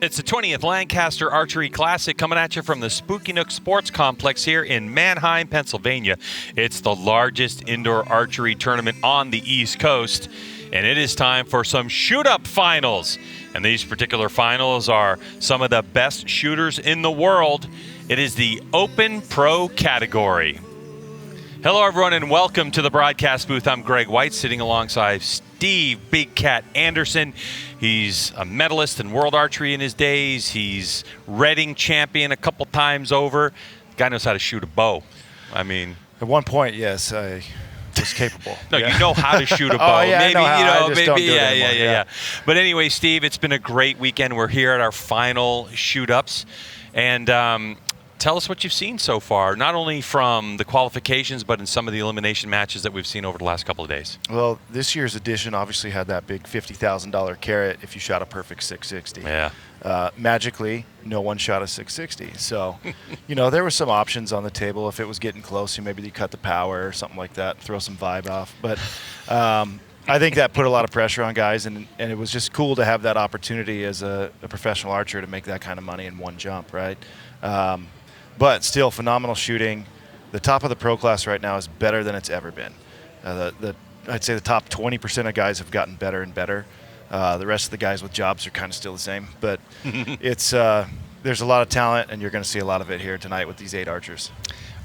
It's the 20th Lancaster Archery Classic coming at you from the Spooky Nook Sports Complex here in Manheim, Pennsylvania. It's the largest indoor archery tournament on the East Coast, and it is time for some shoot-up finals. And these particular finals are some of the best shooters in the world. It is the Open Pro category. Hello, everyone, and welcome to the broadcast booth. I'm Greg White, sitting alongside Steve Big Cat Anderson. He's a medalist in world archery in his days. He's Reading champion a couple times over. The guy knows how to shoot a bow. I mean, at one point, yes, I was capable. No, yeah. You know how to shoot a bow. Oh, yeah, maybe, I know how. You know, maybe, yeah. But anyway, Steve, it's been a great weekend. We're here at our final shoot-ups, and tell us what you've seen so far, not only from the qualifications, but in some of the elimination matches that we've seen over the last couple of days. Well, this year's edition obviously had that big $50,000 carrot if you shot a perfect 660. Yeah. Magically, no one shot a 660. So, you know, there were some options on the table. If it was getting close, maybe you cut the power or something like that, throw some vibe off. But I think that put a lot of pressure on guys, and it was just cool to have that opportunity as a professional archer to make that kind of money in one jump, right? But still, phenomenal shooting. The top of the pro class right now is better than it's ever been. I'd say the top 20% of guys have gotten better and better. The rest of the guys with jobs are kind of still the same. But it's there's a lot of talent, and you're going to see a lot of it here tonight with these 8 archers.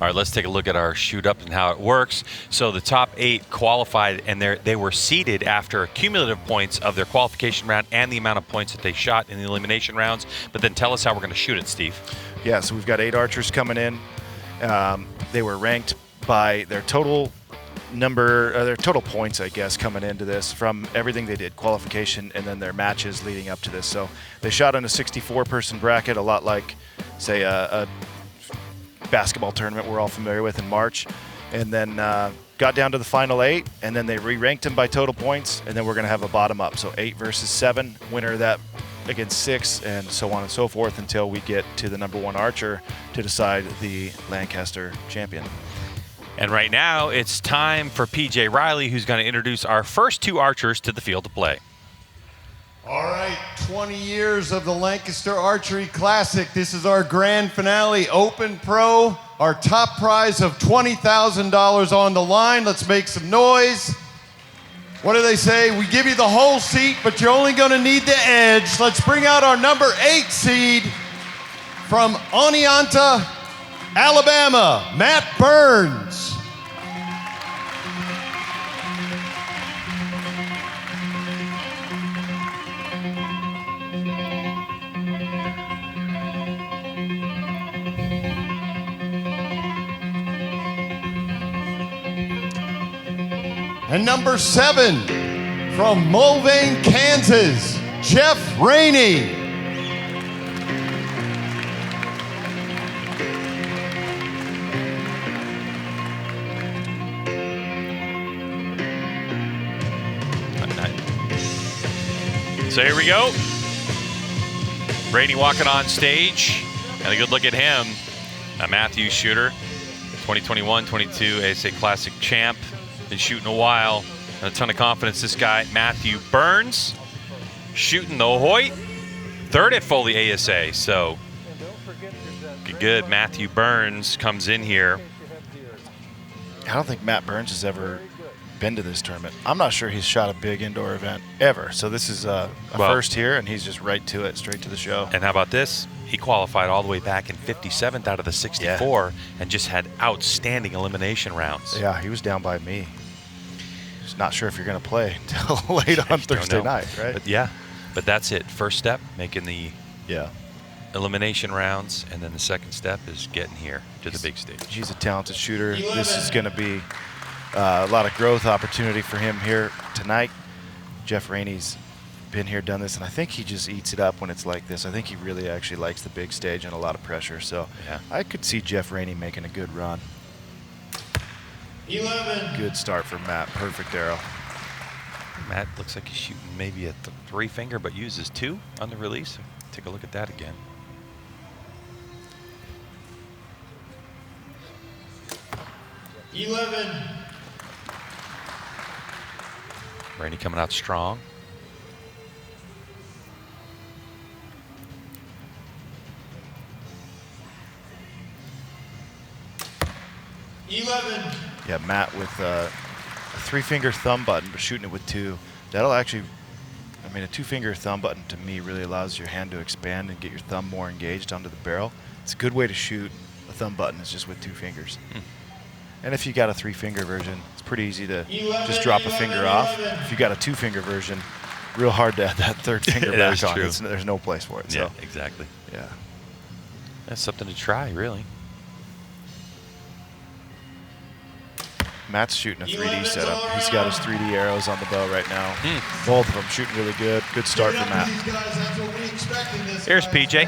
All right, let's take a look at our shoot-up and how it works. So the top 8 qualified, and they were seeded after cumulative points of their qualification round and the amount of points that they shot in the elimination rounds. But then tell us how we're going to shoot it, Steve. Yeah, so we've got 8 archers coming in. They were ranked by their total their total points, I guess, coming into this from everything they did, qualification, and then their matches leading up to this. So they shot in a 64-person bracket, a lot like, say, a basketball tournament we're all familiar with in March, and then got down to the final 8, and then they re-ranked them by total points, and then we're going to have a bottom up. So 8 versus 7, winner of that against 6, and so on and so forth until we get to the number 1 archer to decide the Lancaster champion. And right now, it's time for PJ Riley, who's going to introduce our first 2 archers to the field to play. All right, 20 years of the Lancaster Archery Classic. This is our grand finale, Open Pro. Our top prize of $20,000 on the line. Let's make some noise. What do they say? We give you the whole seat, but you're only going to need the edge. Let's bring out our number 8 seed from Oneonta, Alabama, Matt Burns. And number 7, from Mulvane, Kansas, Jeff Rainey. So here we go. Rainey walking on stage, and a good look at him. A Matthews shooter, 2021-22 ASA Classic champ. Been shooting a while, and a ton of confidence. This guy, Matthew Burns, shooting the Hoyt, 3rd at Foley ASA. So good. Matthew Burns comes in here. I don't think Matt Burns has ever been to this tournament. I'm not sure he's shot a big indoor event ever. So this is a first here, and he's just right to it, straight to the show. And how about this? He qualified all the way back in 57th out of the 64 and just had outstanding elimination rounds. Yeah, he was down by me. Just not sure if you're going to play until late on Thursday night, right? But that's it. First step, making the elimination rounds, and then the second step is getting here to the big stage. He's a talented shooter. This is going to be a lot of growth opportunity for him here tonight. Jeff Rainey's been here, done this, and I think he just eats it up when it's like this. I think he really actually likes the big stage and a lot of pressure. So I could see Jeff Rainey making a good run. 11. Good start for Matt. Perfect arrow. Matt looks like he's shooting maybe a 3-finger, but uses 2 on the release. Take a look at that again. 11. Rainey coming out strong. Yeah, Matt with a 3-finger thumb button, but shooting it with 2. That'll actually, I mean, a 2-finger thumb button to me really allows your hand to expand and get your thumb more engaged onto the barrel. It's a good way to shoot a thumb button. It's just with 2 fingers. And if you got a 3-finger version, it's pretty easy to just drop a finger off. If you got a 2-finger version, real hard to add that 3rd finger back on. There's no place for it. Yeah, so. exactly. Yeah. That's something to try, really. Matt's shooting a 3D setup. He's got his 3D arrows on the bow right now. Both of them shooting really good. Good start for Matt. Here's PJ.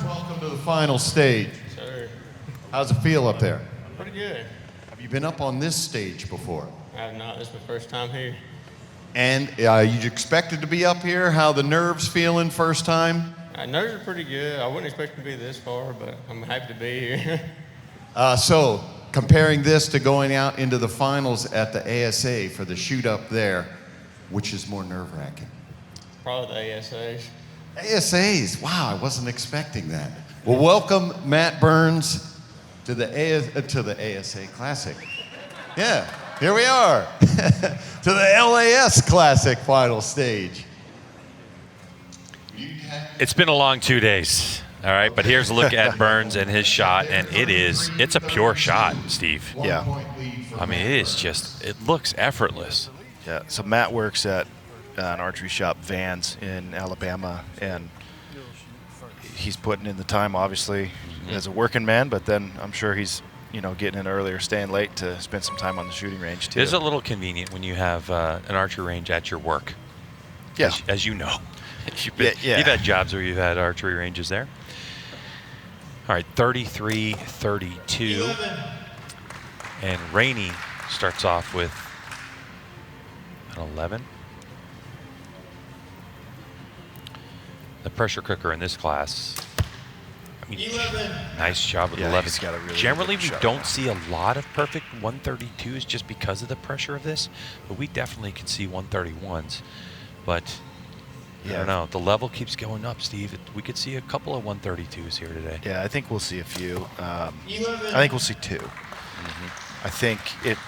Welcome to the final stage. Sir. How's it feel up there? Pretty good. Have you been up on this stage before? I have not. This is my first time here. And you expected to be up here? How the nerves feeling first time? Nerves are pretty good. I wouldn't expect to be this far, but I'm happy to be here. So, comparing this to going out into the finals at the ASA for the shoot up there, which is more nerve-wracking? Probably the ASAs. ASAs, wow, I wasn't expecting that. Well, welcome Matt Burns to the ASA Classic. Yeah, here we are, to the LAS Classic final stage. It's been a long 2 days. All right, but here's a look at Burns and his shot, and it's a pure shot, Steve. Yeah. I mean, it looks effortless. Yeah, so Matt works at an archery shop, Vans, in Alabama, and he's putting in the time, obviously, as a working man, but then I'm sure he's, getting in earlier, staying late to spend some time on the shooting range, too. It is a little convenient when you have an archery range at your work. Yeah. As you know. You've had jobs where you've had archery ranges there. All right, 33-32. And Rainey starts off with an 11. The pressure cooker in this class. I mean, 11. Nice job with 11. He's got a really Generally, good we shot. don't see a lot of perfect 132s just because of the pressure of this, but we definitely can see 131s. But I don't know. The level keeps going up, Steve. We could see a couple of 132s here today. Yeah, I think we'll see a few. I think we'll see 2. I think it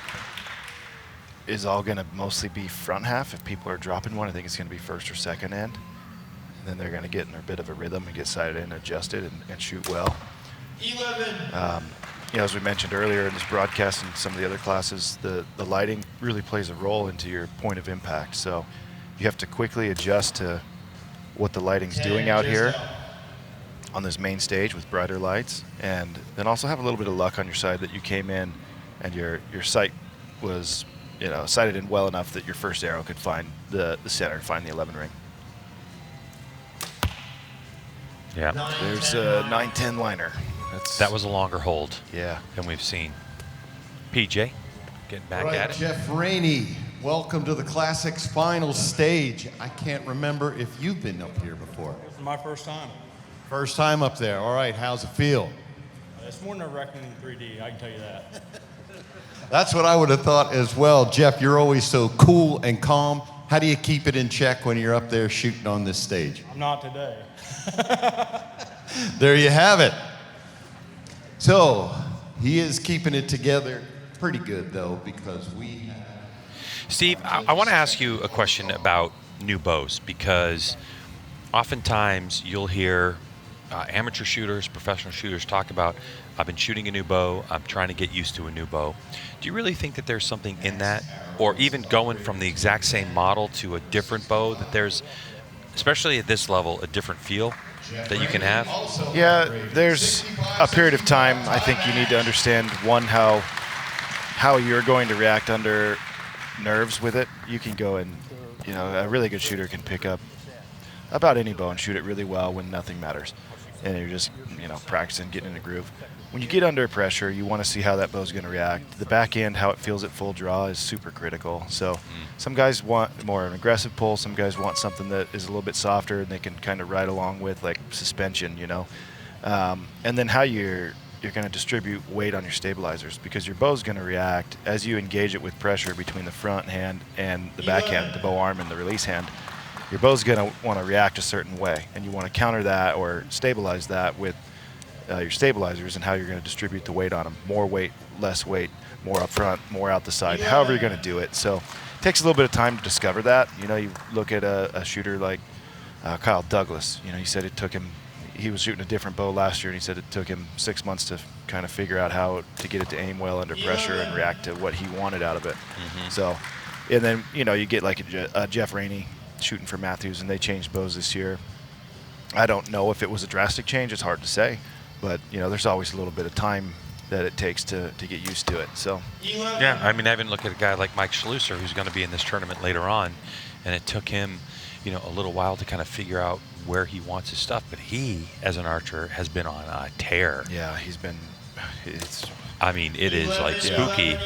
is all going to mostly be front half. If people are dropping one, I think it's going to be first or second end. And then they're going to get in a bit of a rhythm and get sighted in, adjusted, and shoot well. 11. As we mentioned earlier in this broadcast and some of the other classes, the lighting really plays a role into your point of impact. So you have to quickly adjust to what the lighting's doing out here on this main stage with brighter lights, and then also have a little bit of luck on your side that you came in and your sight was sighted in well enough that your first arrow could find the center, find the 11 ring. Yeah. There's a 9-10 liner. That was a longer hold Yeah. than we've seen. PJ, getting back at it. Jeff Rainey, welcome to the Classic's final stage. I can't remember if you've been up here before. This is my first time. First time up there. All right, how's it feel? It's more nerve-wracking than 3D, I can tell you that. That's what I would have thought as well. Jeff, you're always so cool and calm. How do you keep it in check when you're up there shooting on this stage? I'm not today. There you have it. So, he is keeping it together pretty good, though, because we have... Steve, I want to ask you a question about new bows, because oftentimes you'll hear amateur shooters, professional shooters talk about, I've been shooting a new bow, I'm trying to get used to a new bow. Do you really think that there's something in that? Or even going from the exact same model to a different bow, that there's, especially at this level, a different feel that you can have? Yeah, there's a period of time I think you need to understand, one, how you're going to react under nerves with it. You can go and, a really good shooter can pick up about any bow and shoot it really well when nothing matters. And you're just, practicing, getting in a groove. When you get under pressure, you want to see how that bow's going to react. The back end, how it feels at full draw, is super critical. So some guys want more of an aggressive pull. Some guys want something that is a little bit softer and they can kind of ride along with, like suspension, And then how you're going to distribute weight on your stabilizers, because your bow's going to react as you engage it with pressure between the front hand and the back hand, the bow arm and the release hand. Your bow's going to want to react a certain way, and you want to counter that or stabilize that with your stabilizers and how you're going to distribute the weight on them. More weight, less weight, more up front, more out the side, however you're going to do it. So it takes a little bit of time to discover that. You know, you look at a shooter like Kyle Douglas. You know, he said it took him, he was shooting a different bow last year, and he said it took him 6 months to kind of figure out how to get it to aim well under pressure and react to what he wanted out of it. So, and then, you know, you get like a Jeff Rainey shooting for Matthews, and they changed bows this year. I don't know if it was a drastic change. It's hard to say. But, you know, there's always a little bit of time that it takes to get used to it. So, yeah, I mean, I even look at a guy like Mike Schloesser, who's going to be in this tournament later on, and it took him, you know, a little while to kind of figure out where he wants his stuff. But he, as an archer, has been on a tear. yeah, he's been I mean, it is like spooky,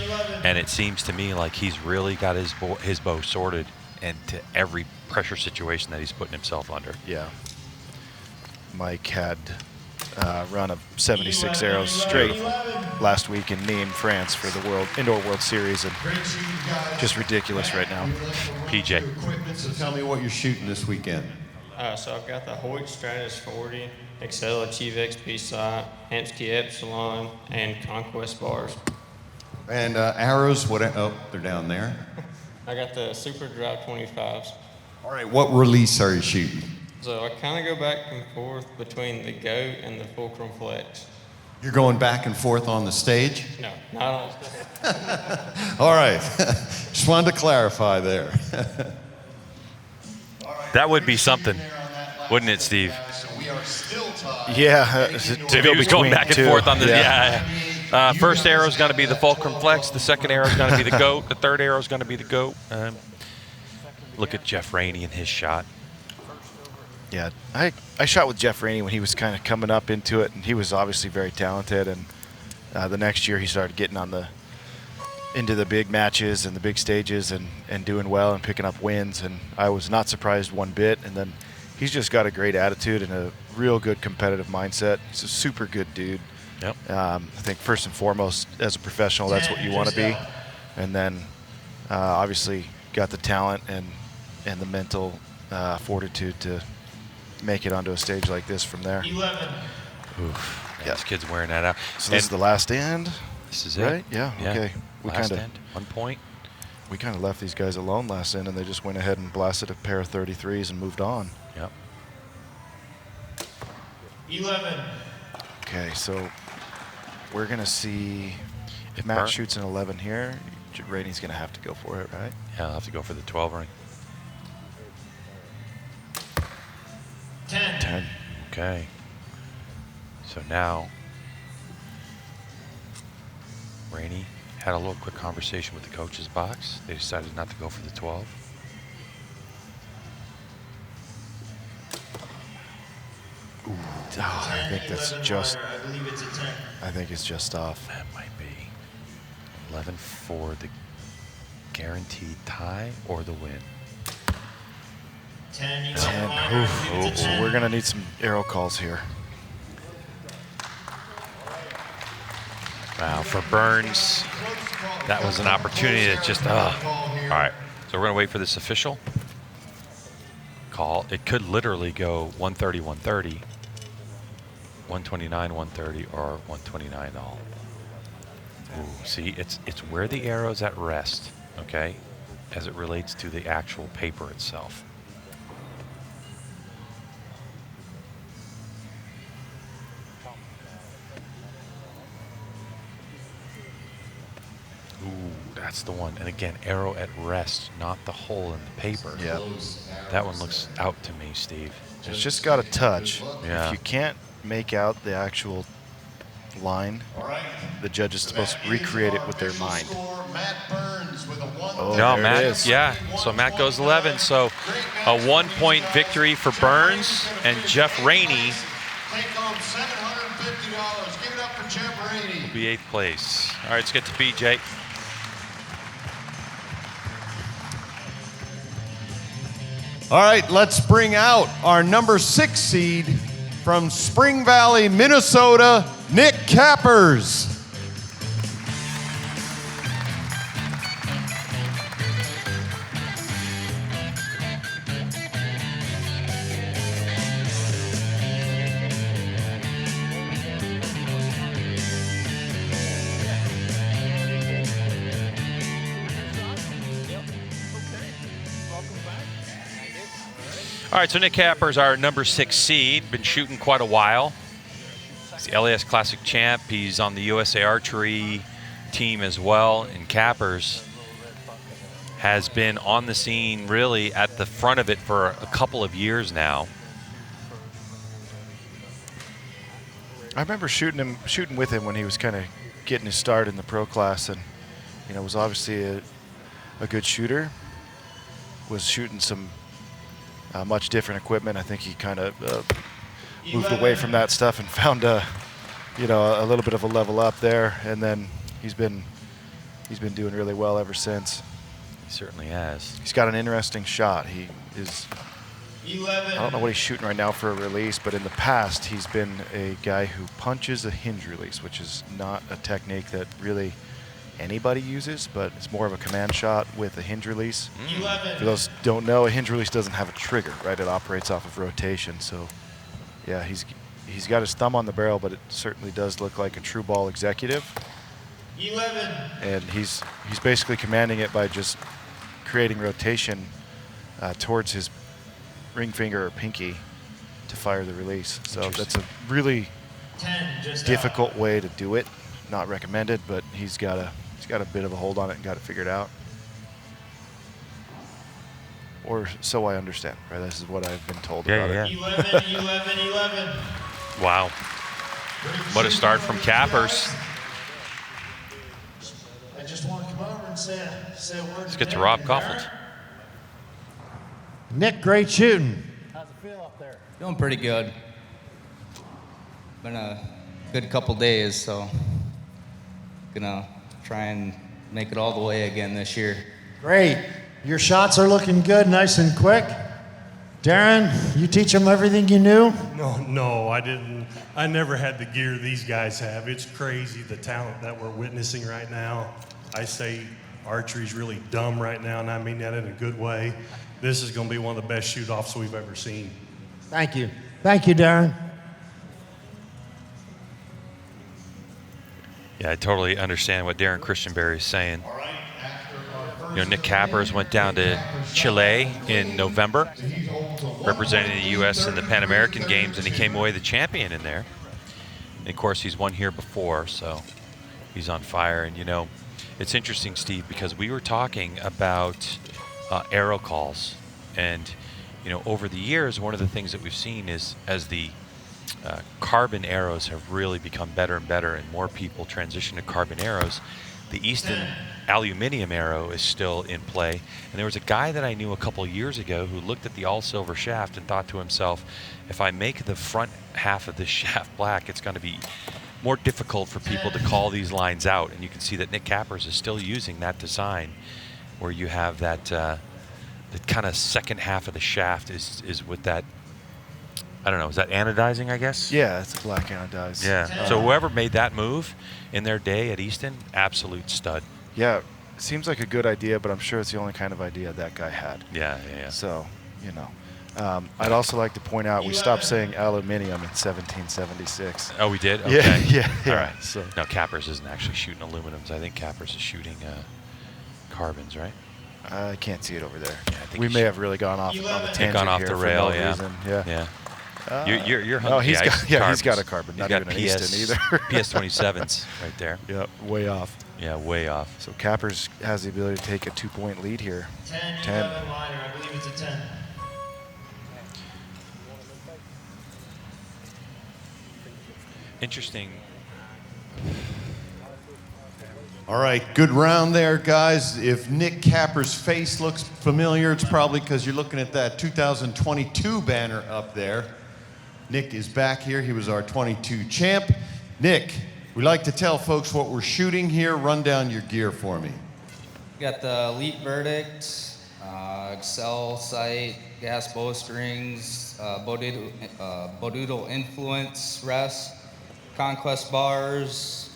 and it seems to me like he's really got his bow sorted into every pressure situation that he's putting himself under. yeah. Mike had a run of 76 arrows straight last week in Nîmes, France for the Indoor World Series, and just ridiculous right now. PJ. So tell me what you're shooting this weekend. So I've got the Hoyt Stratus 40, Excel Achieve XP sight, Hansky Epsilon, and Conquest bars. And arrows, what? Oh, they're down there. I got the Super Drive 25s. All right, what release are you shooting? So I kind of go back and forth between the Goat and the Fulcrum Flex. You're going back and forth on the stage? No, not on All right, just wanted to clarify there. That would be something, wouldn't it, Steve? Yeah, If he was going back and forth on this, yeah. First arrow is going to be the Fulcrum Flex. The second arrow is going to be the Goat. The third arrow is going to be the Goat. Look at Jeff Rainey and his shot. Yeah, I shot with Jeff Rainey when he was kind of coming up into it, and he was obviously very talented. And the next year he started getting into the big matches and the big stages and doing well and picking up wins. And I was not surprised one bit. And then he's just got a great attitude and a real good competitive mindset. He's a super good dude. Yep. I think first and foremost, as a professional, that's what you want to be. And then obviously got the talent and the mental fortitude to make it onto a stage like this from there. 11. Oof. Yeah, this kid's wearing that out. So this is the last end? This is it. Right? Yeah, okay. Last end, 1 point. We kind of left these guys alone last end, and they just went ahead and blasted a pair of 33s and moved on. Yep. 11. Okay, so we're going to see if Matt shoots an 11 here. Rainey's going to have to go for it, right? Yeah, I'll have to go for the 12 ring. 10. Okay. So now, Rainey had a little quick conversation with the coach's box. They decided not to go for the 12. Ooh, I think that's just. I believe it's a 10. I think it's just off. That might be 11 for the guaranteed tie or the win. 10. 10. Oof. We're going to need some arrow calls here. Wow, for Burns, that was an opportunity that just, All right, so we're going to wait for this official call. It could literally go 130, 130, 129, 130, or 129 all. Ooh, see, it's where the arrow's at rest, okay, as it relates to the actual paper itself. Ooh, that's the one. And again, arrow at rest, not the hole in the paper. Yeah. That one looks out to me, Steve. It's just got a touch. Yeah. If you can't make out the actual line, the judge is supposed to recreate it with their mind. Oh, No, there Matt, it is. yeah. So Matt goes 11. So a 1 point victory for Burns and Jeff Rainey Take home $750. Give it up for Jeff Rainey. will be 8th place. All right, let's get to BJ. All right, let's bring out our number 6 seed from Spring Valley, Minnesota, Nick Kappers. All right, so Nick Kappers, our number 6 seed, been shooting quite a while. He's the LAS Classic champ. He's on the USA Archery team as well. And Kappers has been on the scene really at the front of it for a couple of years now. I remember shooting with him when he was kind of getting his start in the pro class, and was obviously a good shooter. Was shooting some much different equipment. I think he kind of moved away from that stuff and found a little bit of a level up there, and then he's been doing really well ever since. He certainly has. He's got an interesting shot. He is. 11. I don't know what he's shooting right now for a release, but in the past he's been a guy who punches a hinge release, which is not a technique that really anybody uses, but it's more of a command shot with a hinge release. 11. For those who don't know, a hinge release doesn't have a trigger, right? It operates off of rotation. So, yeah, he's got his thumb on the barrel, but it certainly does look like a true ball executive. 11. And he's basically commanding it by just creating rotation towards his ring finger or pinky to fire the release. So that's a really 10, just difficult way to do it. Not recommended, but he's got a bit of a hold on it and got it figured out. Or so I understand, right? This is what I've been told about it. 11, 11, 11. Wow. What a start from Kappers. I just want to come over and say a word. Let's get to Rob Koffelt. Nick, great shooting. How's it feel up there? Feeling pretty good. Been a good couple days, so gonna try and make it all the way again this year. Great. Your shots are looking good, nice and quick. Darren, you teach them everything you knew? No, I didn't. I never had the gear these guys have. It's crazy, the talent that we're witnessing right now. I say archery's really dumb right now, and I mean that in a good way. This is going to be one of the best shoot-offs we've ever seen. Thank you. Thank you, Darren. Yeah, I totally understand what Darren Christianberry is saying. Nick Kappers went down to Chile in November, representing the U.S. in the Pan American Games, and he came away the champion in there. And of course, he's won here before, so he's on fire. And it's interesting, Steve, because we were talking about arrow calls, and over the years, one of the things that we've seen is as the carbon arrows have really become better and better, and more people transition to carbon arrows, the Easton aluminum arrow is still in play. And there was a guy that I knew a couple years ago who looked at the all-silver shaft and thought to himself, if I make the front half of this shaft black, it's going to be more difficult for people to call these lines out. And you can see that Nick Kappers is still using that design where you have that the kind of second half of the shaft is with that, I don't know, is that anodizing, I guess? Yeah, it's a black anodized. Yeah. So whoever made that move in their day at Easton, absolute stud. Yeah, it seems like a good idea, but I'm sure it's the only kind of idea that guy had. Yeah. So, I'd also like to point out we stopped saying aluminium in 1776. Oh, we did? Okay. Yeah. All right. So. No, Kappers isn't actually shooting aluminums. I think Kappers is shooting carbons, right? I can't see it over there. Yeah, I think we may have really gone off on a tangent gone off here the for rail, no yeah. reason. Yeah. You're no, he's hungry. he's got a carbon, He's not got even an Easton either. PS27s right there. Yep, way off. Yeah, way off. So Kappers has the ability to take a 2-point lead here. 10, 10. 11 liner. I believe it's a 10. Interesting. All right, good round there, guys. If Nick Kappers' face looks familiar, it's probably because you're looking at that 2022 banner up there. Nick is back here. He was our 22 champ. Nick, we like to tell folks what we're shooting here. Run down your gear for me. Got the Elite Verdict, Excel Sight, Gas Bowstrings, Bodoodle Influence Rest, Conquest Bars,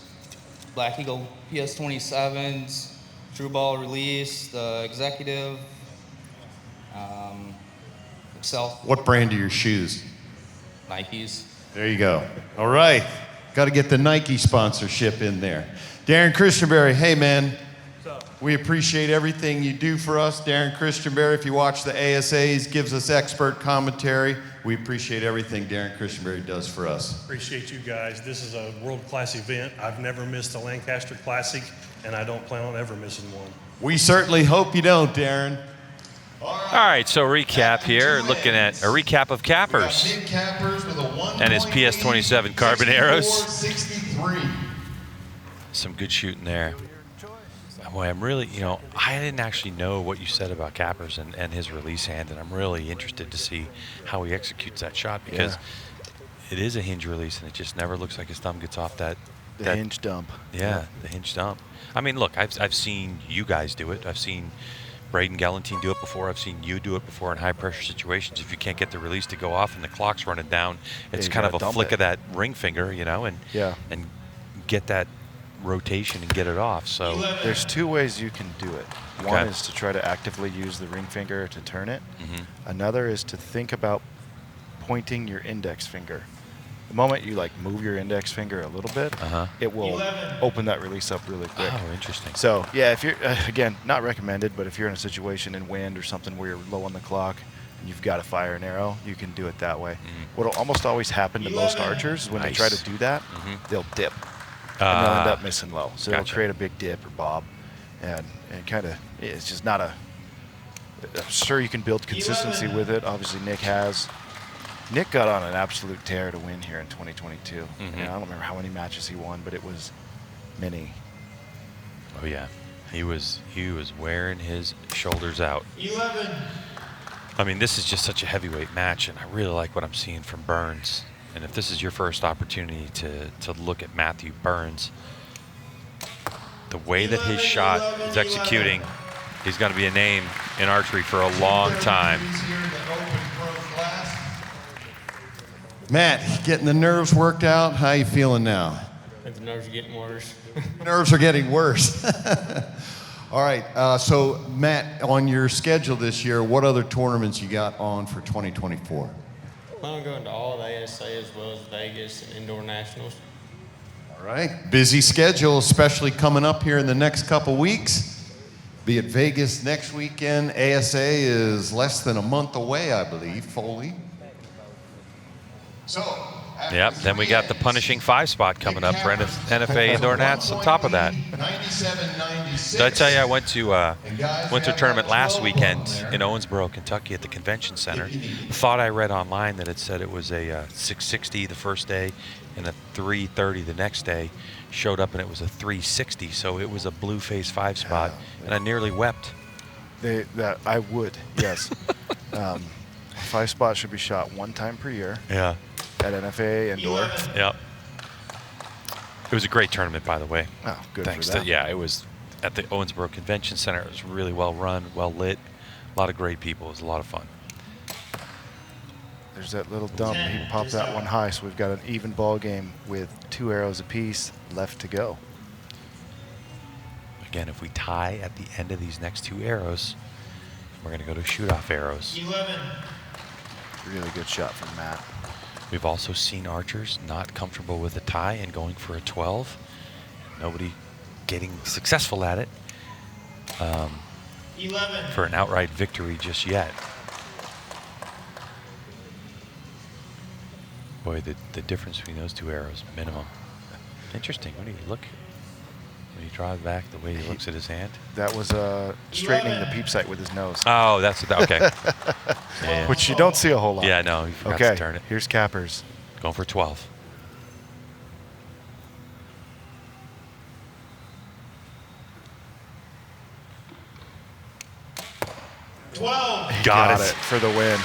Black Eagle PS27s, True Ball Release, the Executive, Excel. What brand are your shoes? Nikes. There you go. All right. Got to get the Nike sponsorship in there. Darren Christianberry, hey, man. What's up? We appreciate everything you do for us. Darren Christianberry, if you watch the ASAs, gives us expert commentary. We appreciate everything Darren Christianberry does for us. Appreciate you guys. This is a world-class event. I've never missed a Lancaster Classic, and I don't plan on ever missing one. We certainly hope you don't, Darren. All right, so recap here. Looking at a recap of Kappers and his PS27 carbon arrows. 63. Some good shooting there. Boy, I'm really, I didn't actually know what you said about Kappers and his release hand, and I'm really interested to see how he executes that shot, because it is a hinge release, and it just never looks like his thumb gets off that hinge dump. Yeah, the hinge dump. I mean, look, I've seen you guys do it. I've seen Braden Galantine do it before. I've seen you do it before in high-pressure situations. If you can't get the release to go off and the clock's running down, it's kind of a flick of that ring finger, and get that rotation and get it off. So there's two ways you can do it. One is to try to actively use the ring finger to turn it. Another is to think about pointing your index finger. The moment you move your index finger a little bit, it will open that release up really quick. Oh, interesting. So yeah, if you're again, not recommended, but if you're in a situation in wind or something where you're low on the clock and you've got to fire an arrow, you can do it that way. What'll almost always happen to most archers is when they try to do that, they'll dip. And they'll end up missing low. So it'll create a big dip or bob. And kind of, it's just not a, I'm sure you can build consistency with it. Obviously, Nick has. Nick got on an absolute tear to win here in 2022. I don't remember how many matches he won, but it was many. Oh, yeah. He was wearing his shoulders out. 11. I mean, this is just such a heavyweight match, and I really like what I'm seeing from Burns. And if this is your first opportunity to look at Matthew Burns, the way that his shot is executing, he's going to be a name in archery for a long time. Matt, getting the nerves worked out. How you feeling now? I think the nerves are getting worse. Nerves are getting worse. All right, so Matt, on your schedule this year, what other tournaments you got on for 2024? I'm going to all the ASA as well as Vegas and indoor nationals. All right, busy schedule, especially coming up here in the next couple weeks. Be at Vegas next weekend. ASA is less than a month away, I believe, fully. So. Yep, then we got the punishing 5 spot coming up for NFA Indoor Nats on top of that. Did I tell you I went to a tournament last weekend in Owensboro, Kentucky at the Convention Center. Thought I read online that it said it was a 660 the first day and a 330 the next day. Showed up and it was a 360, so it was a blue face 5 spot, and I nearly wept. I would, yes. 5 spot should be shot 1 time per year. Yeah. At NFA Indoor. Yep. It was a great tournament, by the way. Oh, good Thanks for that. to, it was at the Owensboro Convention Center. It was really well run, well lit. A lot of great people. It was a lot of fun. There's that little dump. He popped that one high, so we've got an even ball game with 2 arrows apiece left to go. Again, if we tie at the end of these next 2 arrows, we're going to go to shoot-off arrows. 11. Really good shot from Matt. We've also seen archers not comfortable with a tie and going for a 12. Nobody getting successful at it 11. for an outright victory just yet. Boy, the difference between those 2 arrows, minimum. Interesting. When you look, when you draw it back, the way he looks at his hand. That was straightening the peep sight with his nose. Oh, that's okay. Yeah. Which you don't see a whole lot. Yeah, no, he forgot to turn it. Here's Kappers. Going for 12. Got it for the win.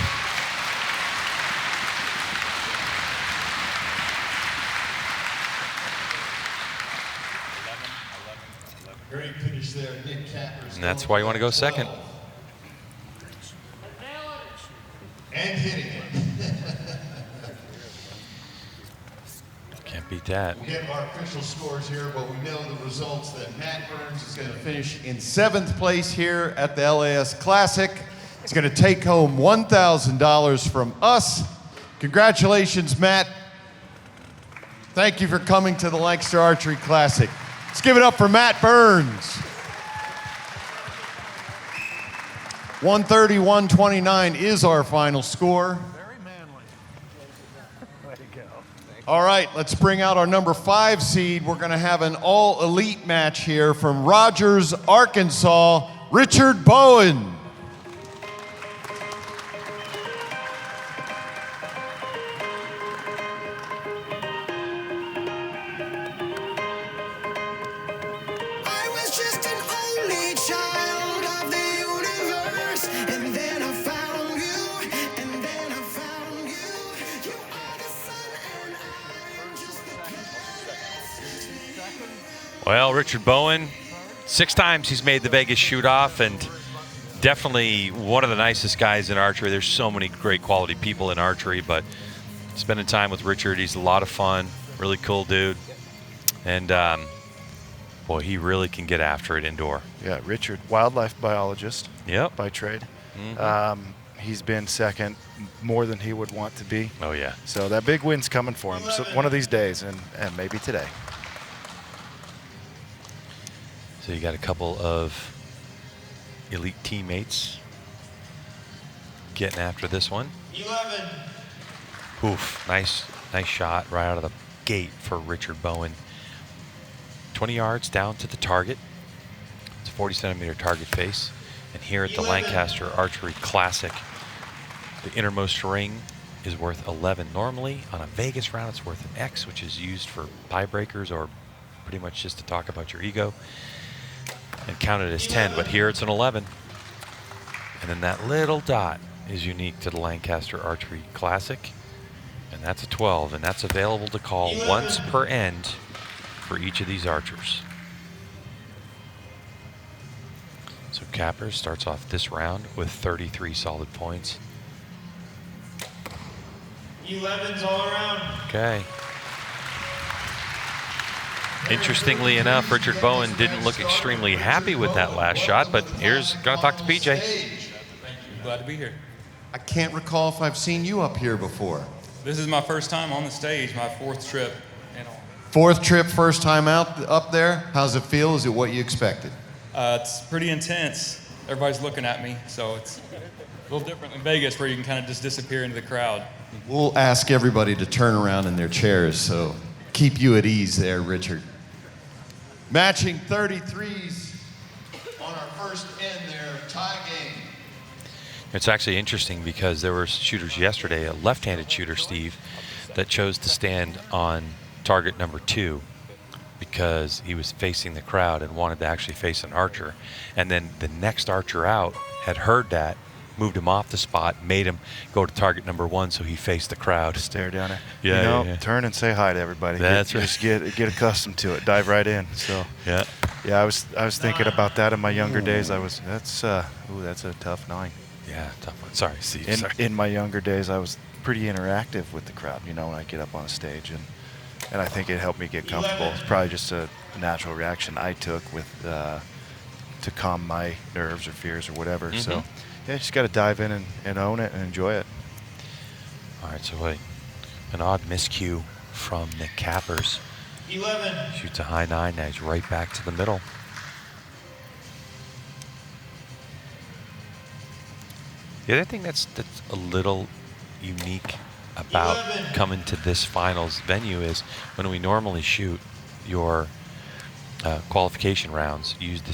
Great finish there, Nick Kappers. And that's why you want to go second. And hitting it. Can't beat that. We'll get our official scores here, but we know the results that Matt Burns is going to finish in 7th place here at the LAS Classic. He's going to take home $1,000 from us. Congratulations, Matt. Thank you for coming to the Lancaster Archery Classic. Let's give it up for Matt Burns. 130-129 is our final score. Very manly. Way to go. All right, let's bring out our number 5 seed. We're going to have an all-elite match here from Rogers, Arkansas, Richard Bowen. Well, Richard Bowen, 6 times he's made the Vegas Shootoff, and definitely one of the nicest guys in archery. There's so many great quality people in archery, but spending time with Richard, he's a lot of fun, really cool dude. And boy, he really can get after it indoor. Yeah, Richard, wildlife biologist. Yep. By trade. He's been second more than he would want to be. Oh, yeah. So that big win's coming for him. So one of these days, and maybe today. So you got a couple of elite teammates getting after this one. 11. Oof, nice shot right out of the gate for Richard Bowen. 20 yards down to the target. It's a 40-centimeter target face. And here at the Lancaster Archery Classic, the innermost ring is worth 11. Normally, on a Vegas round, it's worth an X, which is used for tiebreakers or pretty much just to talk about your ego. And counted as 10, but here it's an 11. And then that little dot is unique to the Lancaster Archery Classic, and that's a 12, and that's available to call once per end for each of these archers. So Kappers starts off this round with 33 solid points. 11s all around. Okay. Interestingly enough, Richard Bowen didn't look extremely happy with that last shot, but here's going to talk to PJ. Glad to be here. I can't recall if I've seen you up here before. This is my first time on the stage, my 4th trip and all. 4th trip, first time up there. How's it feel? Is it what you expected? It's pretty intense. Everybody's looking at me, so it's a little different in Vegas where you can kind of just disappear into the crowd. We'll ask everybody to turn around in their chairs, so keep you at ease there, Richard. Matching 33s on our first end there, tie game. It's actually interesting because there were shooters yesterday, a left-handed shooter, Steve, that chose to stand on target number 2 because he was facing the crowd and wanted to actually face an archer. And then the next archer out had heard that, moved him off the spot, made him go to target number 1 so he faced the crowd. Stare down it. Yeah, yeah. Turn and say hi to everybody. That's right. Just get accustomed to it. Dive right in. So yeah, I was thinking about that in my younger days. That's a tough 9. Yeah, tough one. Sorry, Steve. In my younger days, I was pretty interactive with the crowd. When I get up on a stage, and I think it helped me get comfortable. It's probably just a natural reaction I took with to calm my nerves or fears or whatever. So. Yeah, you just got to dive in and own it and enjoy it. All right, so an odd miscue from Nick Kappers. 11. Shoots a high 9, now he's right back to the middle. The other thing that's a little unique about coming to this finals venue is when we normally shoot your qualification rounds, use the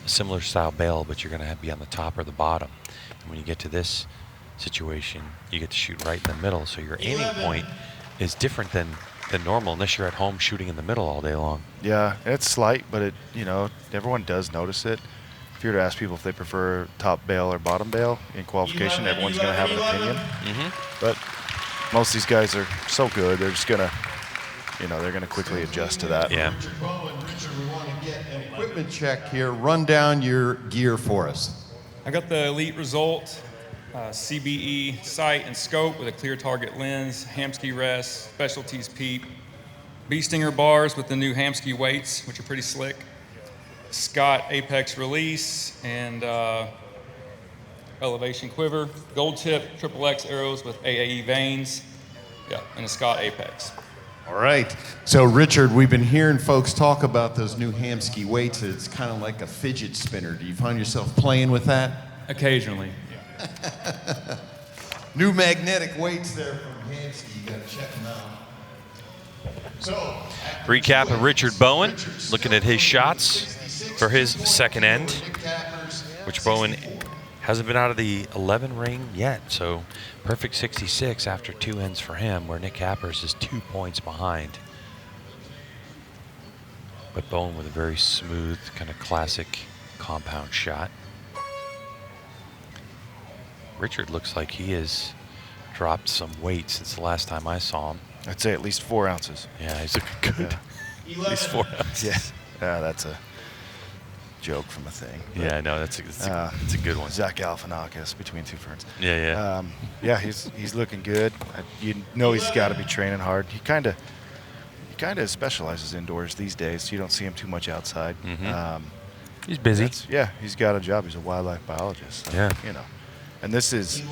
similar style bail, but you're going to be on the top or the bottom. And when you get to this situation, you get to shoot right in the middle, so your aiming point is different than normal unless you're at home shooting in the middle all day long. Yeah, it's slight, but everyone does notice it. If you were to ask people if they prefer top bail or bottom bail in qualification, everyone's going to have an opinion. But most of these guys are so good, they're just going to, they're going to quickly adjust to that. Yeah. Richard, we want to get an equipment check here. Run down your gear for us. I got the elite result, CBE sight and scope with a clear target lens, Hamsky rest, specialties peep, bee stinger bars with the new Hamsky weights, which are pretty slick, Scott Apex release, and elevation quiver, gold tip XXX arrows with AAE vanes, and a Scott Apex. All right. So, Richard, we've been hearing folks talk about those new Hamsky weights. It's kind of like a fidget spinner. Do you find yourself playing with that? Occasionally. New magnetic weights there from Hansen. You got to check them out. So, Recap of Richard Bowen, looking at his shots for his second end, which Bowen hasn't been out of the 11 ring yet, so perfect 66 after 2 ends for him, where Nick Kappers is 2 points behind. But Bowen with a very smooth, kind of classic compound shot. Richard looks like he has dropped some weight since the last time I saw him. I'd say at least 4 ounces. Yeah, he's looking good. Yeah. At least 4 ounces. Yeah, that's a joke from a thing. Yeah, I know. It's a good one. Zach Galifianakis between 2 ferns. Yeah. Yeah, he's looking good. You know he's got to be training hard. He kind of specializes indoors these days. You don't see him too much outside. He's busy. Yeah, he's got a job. He's a wildlife biologist. So, Yeah. You know. And this is,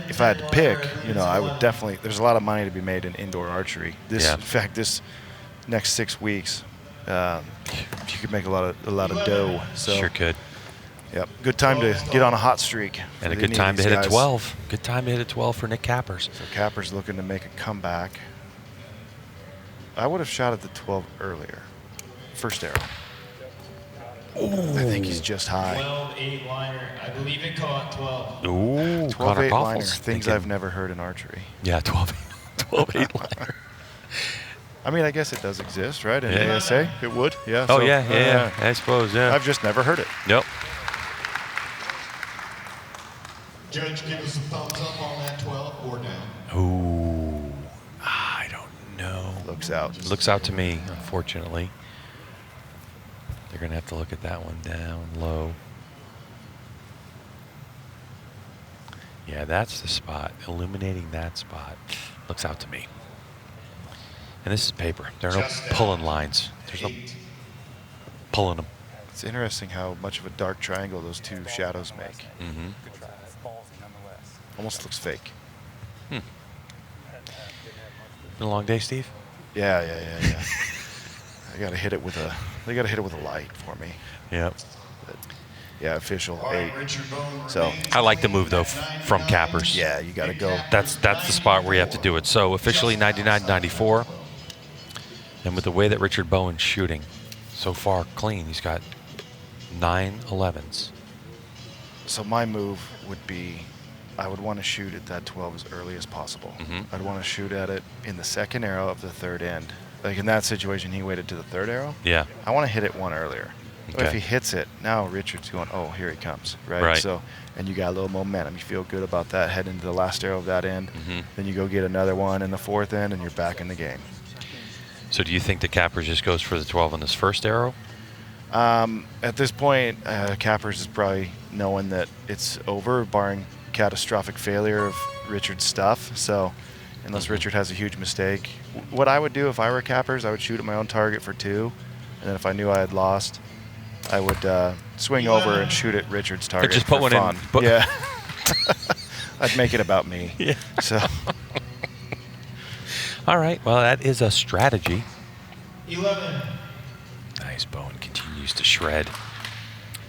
if I had to pick, you know, I would definitely, there's a lot of money to be made in indoor archery. In fact, this next 6 weeks, you could make a lot of dough. So, Sure could. Yep. Good time to get on a hot streak. And a good time to hit a 12. Good time to hit a 12 for Nick Kappers. So Kappers looking to make a comeback. I would have shot at the 12 earlier. First arrow. Ooh. I think he's just high. 12-8 liner. I believe it caught 12. Ooh, 12-8 liner. Koffels Things I've never heard in archery. Yeah, 12-8 liner. I mean, I guess it does exist, right? In ASA, it would. Yeah. Oh, so, yeah. I suppose, yeah. I've just never heard it. Nope. Judge, give us a thumbs up on that 12 or down. Ooh, I don't know. Looks out. Looks out to me, unfortunately. They're going to have to look at that one down low. Yeah, that's the spot. Illuminating that spot. Looks out to me. And this is paper. There are no pulling lines. There's no pulling them. It's interesting how much of a dark triangle those two shadows make. Almost looks fake. Been a long day, Steve? Yeah. They gotta hit it with a light for me. Yep. But yeah, official 8. So I like the move though from Kappers. yeah, you gotta go. That's the spot where you have to do it. So officially 99-94. And with the way that Richard Bowen's shooting so far clean, he's got 9 11s. So my move would be, I would want to shoot at that 12 as early as possible. I'd want to shoot at it in the second arrow of the third end. Like in that situation, he waited to the third arrow. Yeah. I want to hit it one earlier. Okay. If he hits it, now Richard's going, oh, here he comes, right? Right. So, and you got a little momentum. You feel good about that, head into the last arrow of that end. Then you go get another one in the fourth end, and you're back in the game. So do you think that Kappers just goes for the 12 on his first arrow? At this point, Kappers is probably knowing that it's over, barring catastrophic failure of Richard's stuff. So unless Richard has a huge mistake, what I would do if I were Kappers, I would shoot at my own target for 2. And then if I knew I had lost, I would swing over and shoot at Richard's target just put for one fun. in. Yeah. I'd make it about me. Yeah. So. All right. Well, that is a strategy. 11. Nice. Bowen continues to shred.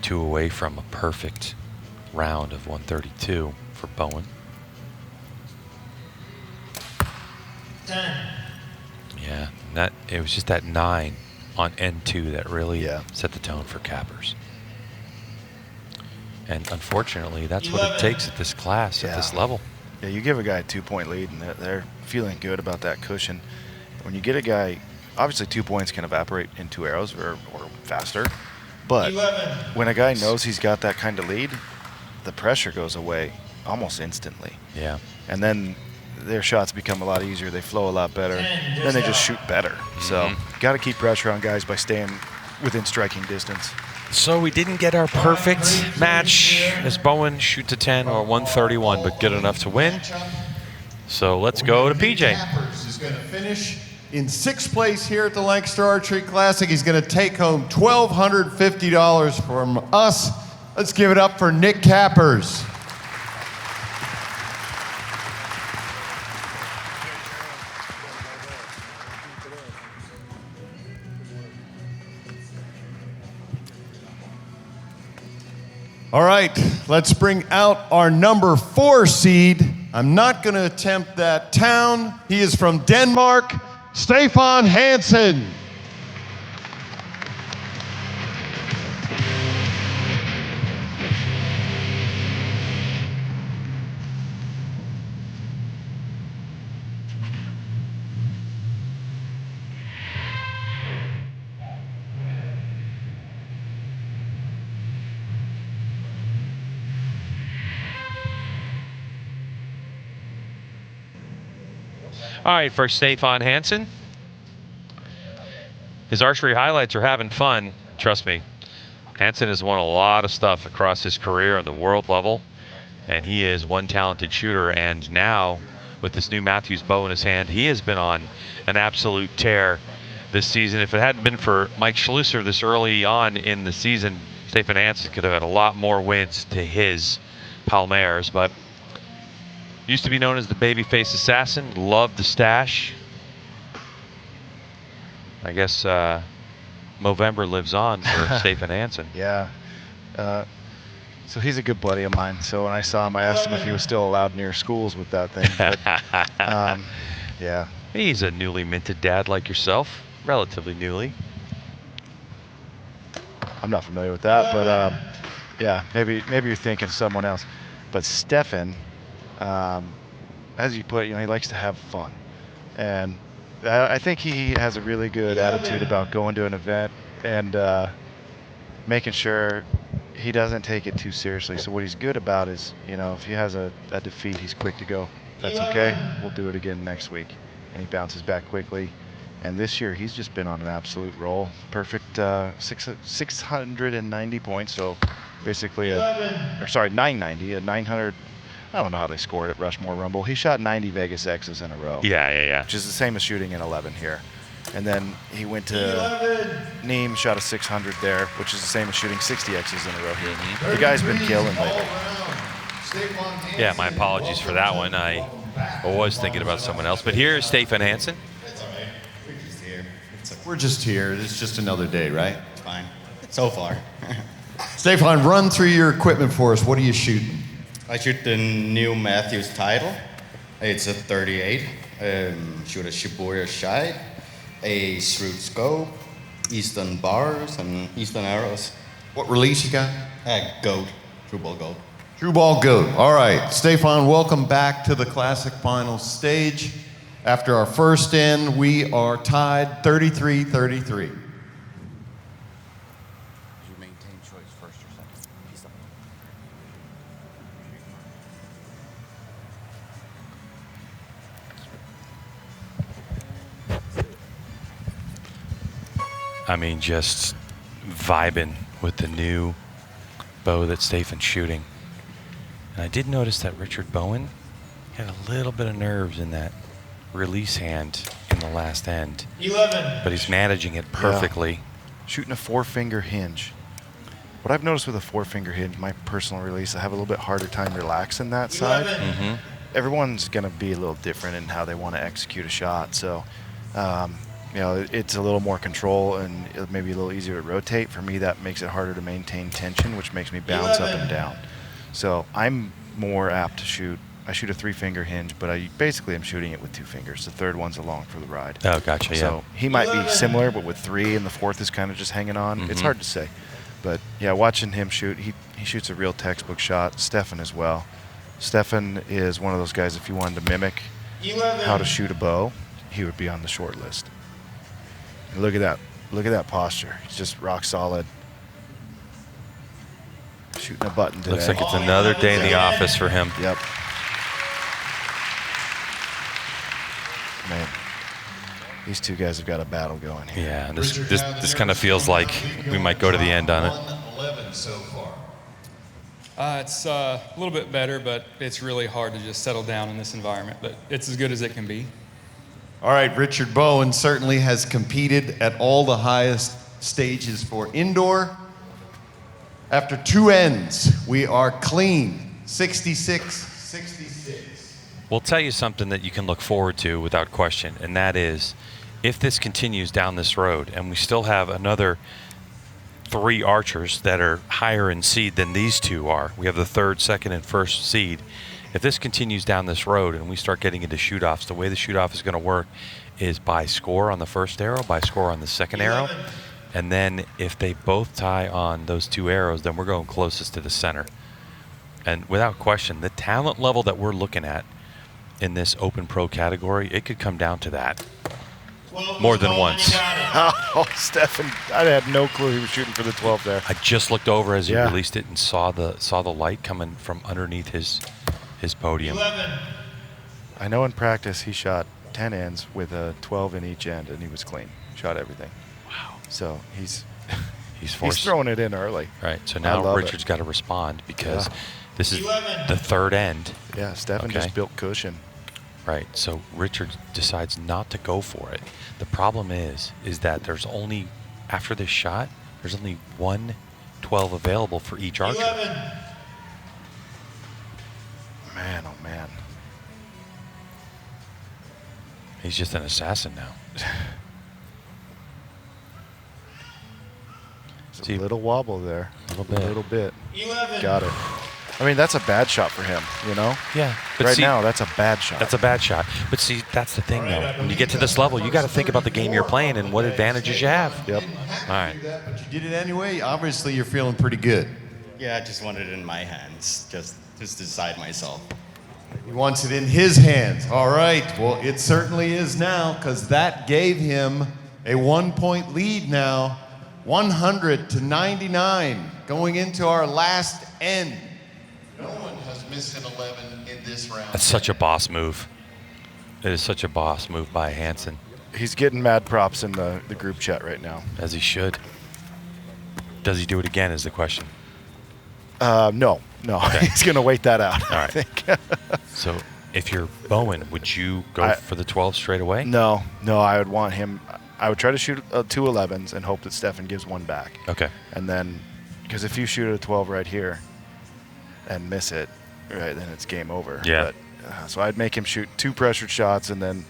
2 away from a perfect round of 132 for Bowen. 10. Yeah. It was just that 9 on N2 that really Yeah. set the tone for Kappers. And unfortunately, that's what it takes at this class, at this level. Yeah, you give a guy a 2-point lead, and they're feeling good about that cushion. When you get a guy, obviously 2 points can evaporate in 2 arrows or faster. But 11. when a guy knows he's got that kind of lead, the pressure goes away almost instantly. Yeah. And then their shots become a lot easier. They flow a lot better. Then they just shoot better. So got to keep pressure on guys by staying within striking distance. So we didn't get our perfect match as Bowen shoots a 10 or 131, but good enough to win. So let's go to PJ. Kappers is going to finish in 6th place here at the Lancaster Archery Classic. He's going to take home $1,250 from us. Let's give it up for Nick Kappers. All right, let's bring out our number 4 seed. I'm not going to attempt that town. He is from Denmark, Stephan Hansen. All right, for Stephan Hansen. His archery highlights are having fun. Trust me, Hansen has won a lot of stuff across his career on the world level, and he is one talented shooter. And now, with this new Matthews bow in his hand, he has been on an absolute tear this season. If it hadn't been for Mike Schloesser this early on in the season, Stephan Hansen could have had a lot more wins to his Palmares, but used to be known as the babyface assassin, loved the stash. I guess Movember lives on for Stephan Hansen. Yeah. So he's a good buddy of mine. So when I saw him, I asked him if he was still allowed near schools with that thing. But, yeah. He's a newly minted dad like yourself, relatively newly. I'm not familiar with that, but yeah, maybe you're thinking someone else. But Stephan, as you put it, he likes to have fun, and I think he has a really good attitude about going to an event and making sure he doesn't take it too seriously. So what he's good about is, if he has a defeat, he's quick to go. That's okay. We'll do it again next week, and he bounces back quickly. And this year, he's just been on an absolute roll. Perfect 690 points. So basically, 990, a 900. I don't know how they scored at Rushmore Rumble. He shot 90 Vegas X's in a row. Yeah. Which is the same as shooting an 11 here. And then he went to Nîmes, shot a 600 there, which is the same as shooting 60 X's in a row here. The guy's been killing lately. Yeah, my apologies for that one. I was thinking about someone else. But here's Stephan Hansen. We're just here. It's just another day, right? It's fine. So far. Stephan, run through your equipment for us. What are you shooting? I shoot the new Matthews title. It's a 38. Shoot a Shibuya sight, a shrewd scope, Eastern bars, and Eastern arrows. What release you got? Gold. True ball gold. True ball gold. All right. Stephan, welcome back to the Classic Finals stage. After our first end, we are tied 33-33. I mean, just vibing with the new bow that Stephan's shooting. And I did notice that Richard Bowen had a little bit of nerves in that release hand in the last end. 11. But he's managing it perfectly. Yeah. Shooting a 4-finger hinge. What I've noticed with a 4-finger hinge, my personal release, I have a little bit harder time relaxing that side. Mm-hmm. Everyone's going to be a little different in how they want to execute a shot. So, it's a little more control and maybe a little easier to rotate. For me, that makes it harder to maintain tension, which makes me bounce up and down. So I'm more apt to shoot. I shoot a 3-finger hinge, but I basically am shooting it with 2 fingers. The third one's along for the ride. Oh, gotcha, yeah. So he might be similar, but with 3 and the 4th is kind of just hanging on. Mm-hmm. It's hard to say. But, yeah, watching him shoot, he shoots a real textbook shot. Stephan as well. Stephan is one of those guys, if you wanted to mimic 11. how to shoot a bow, he would be on the short list. And look at that. Look at that posture. He's just rock solid. Shooting a button today. Looks like it's another day in the office for him. Yep. Man, these two guys have got a battle going here. Yeah, and this kind of feels like we might go to the end on it. 11 so far. It's a little bit better, but it's really hard to just settle down in this environment. But it's as good as it can be. All right, Richard Bowen certainly has competed at all the highest stages for indoor. After 2 ends, we are clean, 66-66. We'll tell you something that you can look forward to without question, and that is if this continues down this road and we still have another 3 archers that are higher in seed than these 2 are. We have the 3rd, 2nd, and 1st seed. If this continues down this road and we start getting into shoot-offs, the way the shoot-off is going to work is by score on the 1st arrow, by score on the 2nd arrow, and then if they both tie on those 2 arrows, then we're going closest to the center. And without question, the talent level that we're looking at in this Open Pro category, it could come down to that more than once. Oh, Stephan, I had no clue he was shooting for the 12 there. I just looked over as he released it and saw the light coming from underneath his podium. 11. I know in practice he shot 10 ends with a 12 in each end, and he was clean. Shot everything. Wow. So he's forced. He's throwing it in early. Right. So now Richard's got to respond because this is 11. the 3rd end. Yeah, Stephan just built cushion. Right. So Richard decides not to go for it. The problem is that there's only, after this shot, there's only 1 12 available for each archer. 11. Man, oh man. He's just an assassin now. It's a little wobble there. A little bit. 11. Got it. I mean, that's a bad shot for him, you know? Yeah. But right see, now, that's a bad shot. That's a bad shot. But see, that's the thing, though. When you get to this level, you got to think about the game you're playing and what advantages you have. Yep. All right. But you did it anyway. Obviously, you're feeling pretty good. Yeah, I just wanted it in my hands, just decide myself. He wants it in his hands. All right. Well, it certainly is now, because that gave him a 1-point lead now, 100 to 99, going into our last end. No one has missed an 11 in this round. That's such a boss move. It is such a boss move by Hansen. He's getting mad props in the group chat right now. As he should. Does he do it again is the question. No. Okay. He's going to wait that out, All I right. think. So if you're Bowen, would you go for the 12 straight away? No, I would want him. I would try to shoot 2 11s and hope that Stephan gives 1 back. Okay. And then, because if you shoot a 12 right here and miss it, right, then it's game over. Yeah. But, so I'd make him shoot 2 pressured shots and then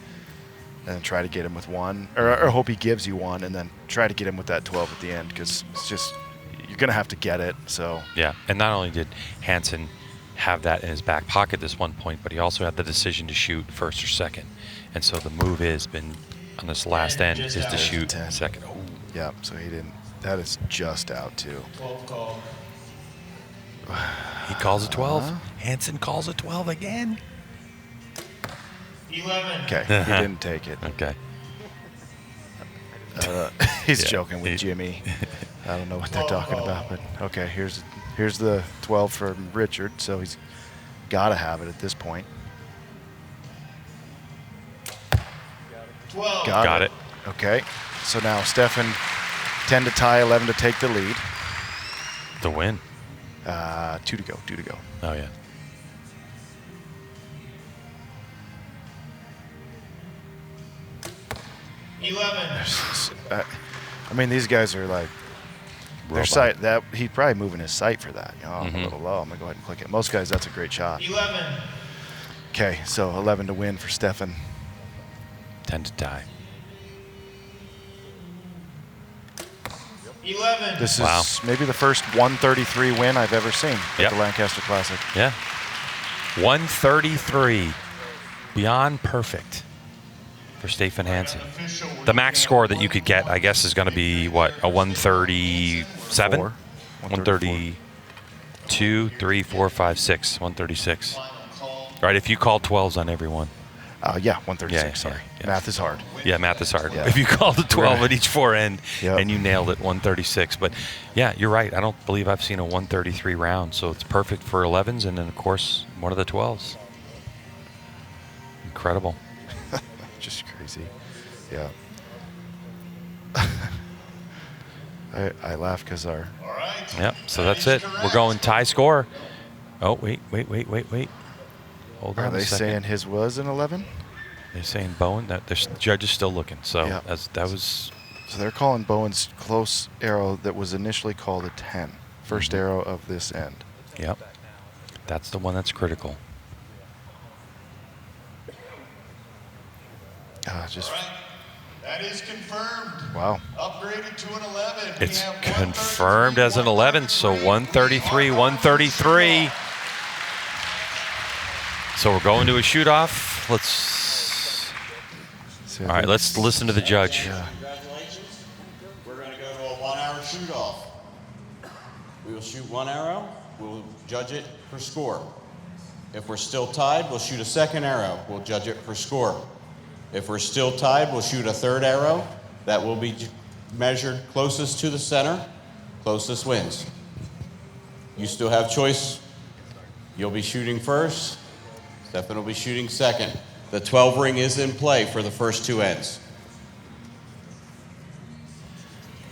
try to get him with 1, or hope he gives you 1, and then try to get him with that 12 at the end, because it's just, you're going to have to get it. So Yeah, and not only did Hansen have that in his back pocket this 1 point, but he also had the decision to shoot 1st or 2nd. And so the move has been, on this last end, is to shoot 2nd. Oh. Yeah, so he didn't. That is just out, too. 12 call. He calls a 12. Hansen calls a 12 again. 11. Okay, he didn't take it. Okay. He's joking with Jimmy. I don't know what they're talking about, but okay, here's the 12 from Richard, so he's got to have it at this point. 12. Got it. Okay, so now Stephan 10 to tie, 11 to take the lead. The win. 2 to go. Oh, yeah. I mean, these guys are like, their sight, he's probably moving his sight for that. You know, I'm a little low. I'm going to go ahead and click it. Most guys, that's a great shot. 11. Okay, so 11 to win for Stephan. 10 to tie. 11. This is maybe the first 133 win I've ever seen at the Lancaster Classic. Yeah. 133. Beyond perfect for Stephan Hansen. The max score that you could get, I guess, is going to be, what, a 137? 132, 3, 4, 5, 6. 136. Right, if you call 12s on everyone. Yeah, 136, sorry. Yeah. Math is hard. Yeah, math is hard. Yeah. If you called a 12 at each 4 end Yep. and you nailed it, 136. But, yeah, you're right. I don't believe I've seen a 133 round. So it's perfect for 11s and then, of course, one of the 12s. Incredible. Just crazy. Yeah. I laugh because our... Yep, so that's it. We're going tie score. Oh, wait. Hold on Are they a second. saying his was an 11? They're saying Bowen. The judge is still looking. So Yeah. that was... So they're calling Bowen's close arrow that was initially called a 10. First arrow of this end. Yep. That's the one that's critical. That is confirmed. Wow. Upgraded to an 11. It's confirmed as an 11, so 133, 133. So we're going to a shoot-off. All right, let's listen to the judge. Congratulations. We're going to go to a 1-hour shoot-off. We will shoot 1 arrow. We'll judge it for score. If we're still tied, we'll shoot a second arrow. We'll judge it for score. If we're still tied, we'll shoot a third arrow. That will be measured closest to the center. Closest wins. You still have choice. You'll be shooting first. Stephan will be shooting second. The 12 ring is in play for the first 2 ends.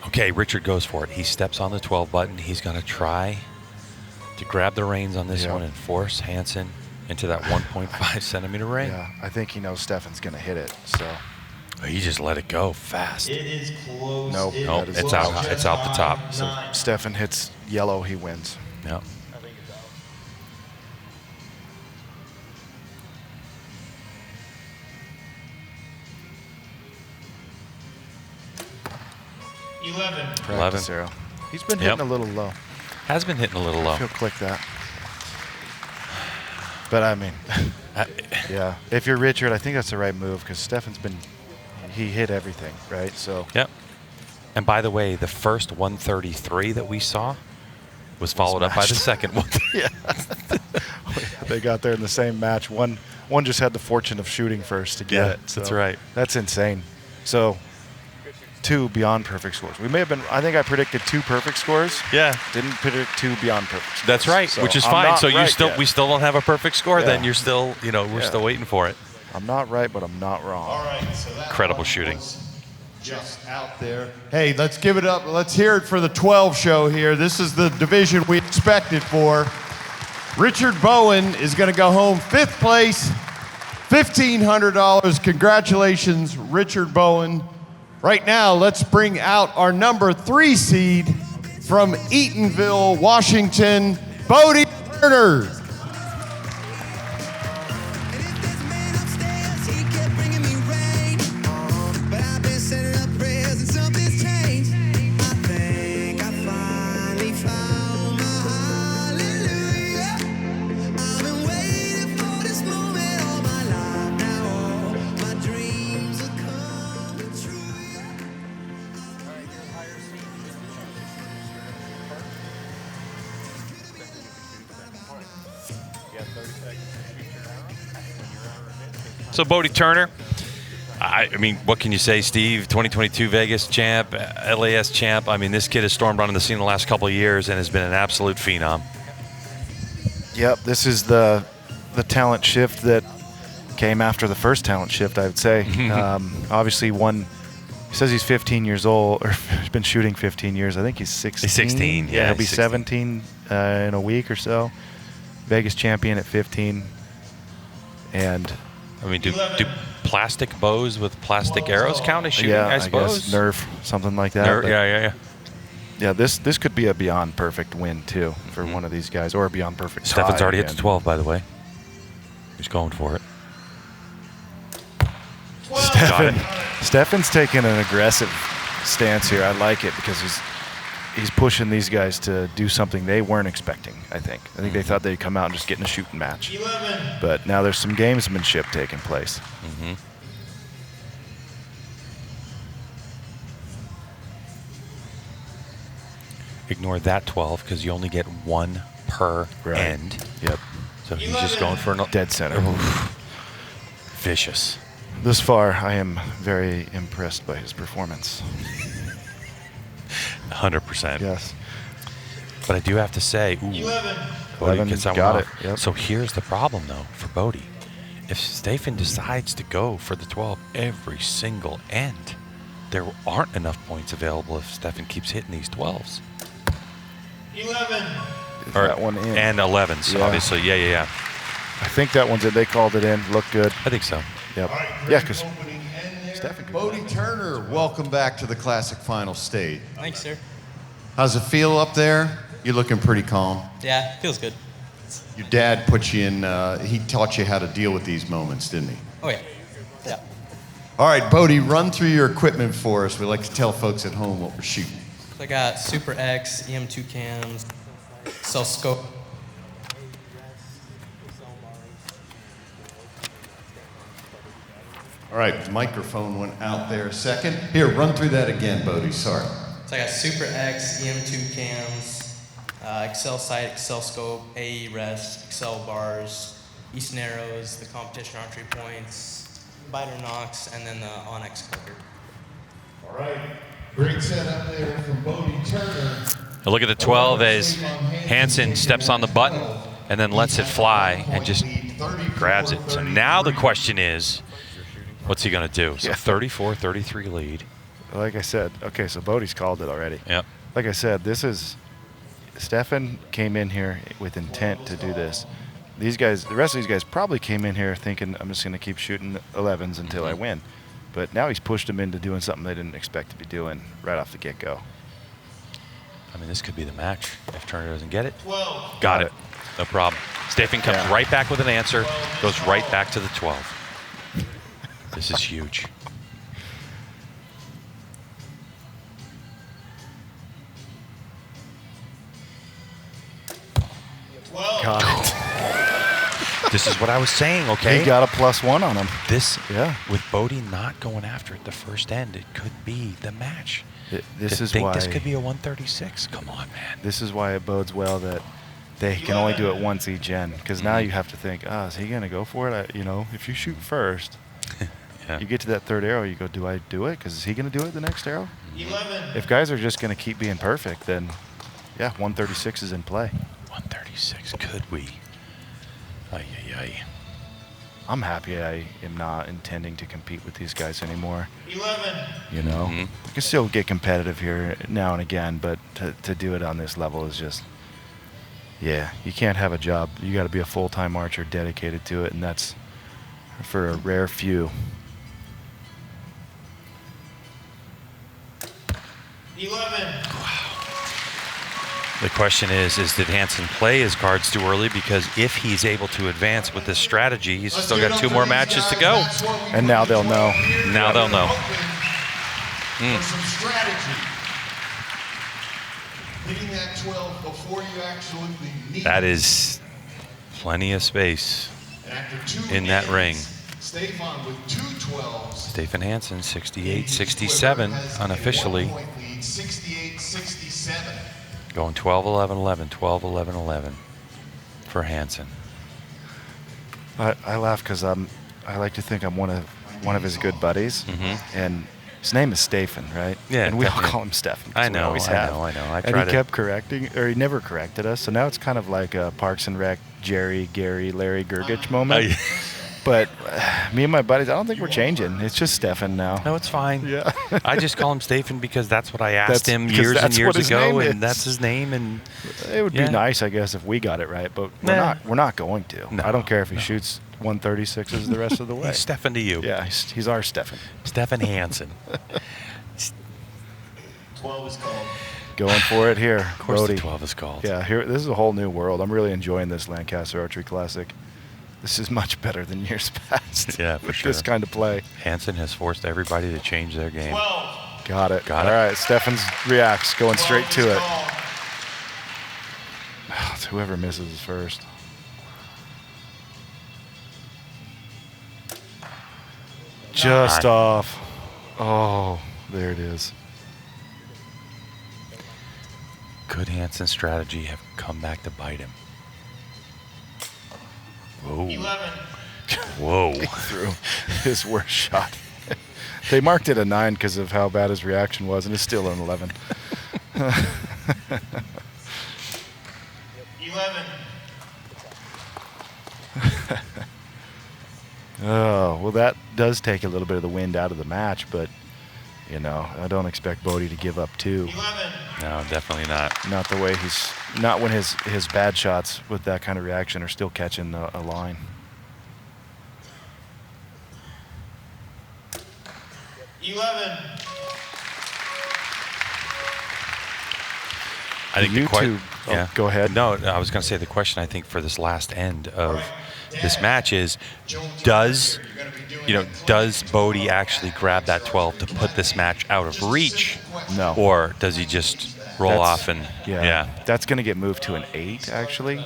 Okay, Richard goes for it. He steps on the 12 button. He's going to try to grab the reins on this one and force Hansen into that 1.5 centimeter ring. Yeah, I think he knows Stephan's going to hit it, so. Oh, he just let it go fast. It is close. Nope. Nope, it's out. It's out the top. So Stephan hits yellow, he wins. Yep. Practice arrow. He's been hitting a little low. Has been hitting a little low. He'll click that. But I mean, yeah. If you're Richard, I think that's the right move because Stephan's he hit everything, right? So. Yep. And by the way, the first 133 that we saw was followed up by the second one. Yeah. They got there in the same match. One just had the fortune of shooting first to get it. So that's right. That's insane. So 2 beyond perfect scores. We may have been, I think I predicted 2 perfect scores. Yeah. Didn't predict 2 beyond perfect scores. That's right, So which is I'm fine. not So right yet. we still don't have a perfect score. Yeah. Then you're still, we're still waiting for it. I'm not right, but I'm not wrong. All right, so that Incredible shooting. Just out there. Hey, let's give it up. Let's hear it for the 12 show here. This is the division we expected for. Richard Bowen is going to go home 5th place, $1,500. Congratulations, Richard Bowen. Right now, let's bring out our number 3 seed from Eatonville, Washington, Bodie Turner. So Bodie Turner, I mean, what can you say, Steve? 2022 Vegas champ, LAS champ. I mean, this kid has stormed onto the scene the last couple of years and has been an absolute phenom. Yep, this is the talent shift that came after the first talent shift, I would say. Obviously, he says he's 15 years old, or he's been shooting 15 years. I think he's 16. He's 16, yeah. He'll be 16. 17 in a week or so. Vegas champion at 15. And I mean, do plastic bows with plastic arrows count as shooting, I suppose? Guess Nerf, something like that. Nerf, yeah. Yeah, this could be a beyond perfect win, too, for one of these guys, or a beyond perfect Stephan's tie already again. hit the 12, by the way. He's going for it. Stephan's taking an aggressive stance here. I like it because he's pushing these guys to do something they weren't expecting, I think. I think they thought they'd come out and just get in a shooting match. 11. But now there's some gamesmanship taking place. Mm-hmm. Ignore that 12 because you only get 1 per end. Yep. So he's just going for a dead center. Vicious. This far, I am very impressed by his performance. 100%. Yes. But I do have to say, 11. Bodie gets that one got off. it. Yep. So here's the problem, though, for Bodie. If Stephan decides to go for the 12 every single end, there aren't enough points available if Stephan keeps hitting these 12s. 11. Or that one in. And 11s, obviously. Yeah. I think that one's it. They called it in. Looked good. I think so. Yep. All right, Yeah, great because opening end there. Stephan could Bodie Turner, welcome back to the Classic Final Stage. Thanks, sir. How's it feel up there? You're looking pretty calm. Yeah, feels good. Your dad put you in, he taught you how to deal with these moments, didn't he? Oh, yeah. Yeah. All right, Bodie, run through your equipment for us. We like to tell folks at home what we're shooting. So I got Super X, EM2 cams, cell scope. All right, the microphone went out there a second. Here, run through that again, Bodie, sorry. So I got Super X, EM2 cams, Excel sight, Excel scope, AE rest, Excel bars, East Narrows, the competition archery points, biter knocks, and then the Onyx clicker. All right, great setup there from Bodie Turner. Now look at the 12 as Hansen steps on the button and then lets it fly and just grabs it. So now the question is, what's he going to do? So 34-33 lead. Like I said, okay, so Bodie's called it already. Yep. Like I said, this is Stephan came in here with intent to do this. These guys, the rest of these guys probably came in here thinking, I'm just going to keep shooting 11s until I win. But now he's pushed them into doing something they didn't expect to be doing right off the get-go. I mean, this could be the match if Turner doesn't get it. 12. Got it. No problem. Stephan comes right back with an answer, goes right back to the 12. This is huge. Got it. This is what I was saying, okay? He got a +1 on him. This, with Bodie not going after it the first end, it could be the match. This to is think why this could be a 136. Come on, man. This is why it bodes well that they can only do it once each end. Because now you have to think, is he going to go for it? You know, if you shoot first, you get to that third arrow, you go, do I do it? Because is he going to do it the next arrow? 11. If guys are just going to keep being perfect, then, 136 is in play. 136, could we? Ay, ay, ay. I'm happy I am not intending to compete with these guys anymore. 11. You know, I can still get competitive here now and again, but to do it on this level is just, you can't have a job. You got to be a full-time archer dedicated to it, and that's for a rare few. 11. The question is did Hansen play his cards too early? Because if he's able to advance with this strategy, he's still got 2 more matches to go. And now they'll know. Now they'll know. For some strategy. Hitting that 12 before you absolutely need That is plenty of space in that ring. Stephan with 2 12s. Stephan Hansen, 68-67 unofficially. 68-67. Going 12-11-11, 12-11-11 for Hansen. I laugh because I like to think I'm one of his good buddies, and his name is Stephan, right? Yeah, and we all call him Stephan. I know, I know. And he kept correcting, or he never corrected us. So now it's kind of like a Parks and Rec, Jerry, Gary, Larry Gergich moment. But me and my buddies, I don't think we're changing. It's just Stephan now. No, it's fine. Yeah. I just call him Stephan because that's what I asked him years and years ago, and that's his name. And it would be nice, I guess, if we got it right, but we're not going to. No, I don't care if he shoots 136s the rest of the way. He's Stephan to you. Yeah, he's our Stephan. Stephan Hansen. 12 is called. Going for it here. Of course Bodie. the 12 is called. Yeah, this is a whole new world. I'm really enjoying this Lancaster Archery Classic. This is much better than years past. Yeah, for sure. This kind of play. Hansen has forced everybody to change their game. 12. Got it. All right, Stephan reacts, going straight to it. It's whoever misses is first. Just off. Oh, there it is. Could Hansen's strategy have come back to bite him? Whoa. 11. Whoa. He threw his worst shot. They marked it a 9 because of how bad his reaction was, and it's still an 11. 11. Oh, well, that does take a little bit of the wind out of the match, but, you know, I don't expect Bodie to give up 2. 11. No, definitely not. Not the way not when his bad shots with that kind of reaction are still catching a line. 11. I think you two, go ahead. No, I was going to say the question I think for this last end of this match is, does you know, does Bodie actually grab that 12 to put this match out of reach? No. Or does he just roll off and That's going to get moved to an 8 actually.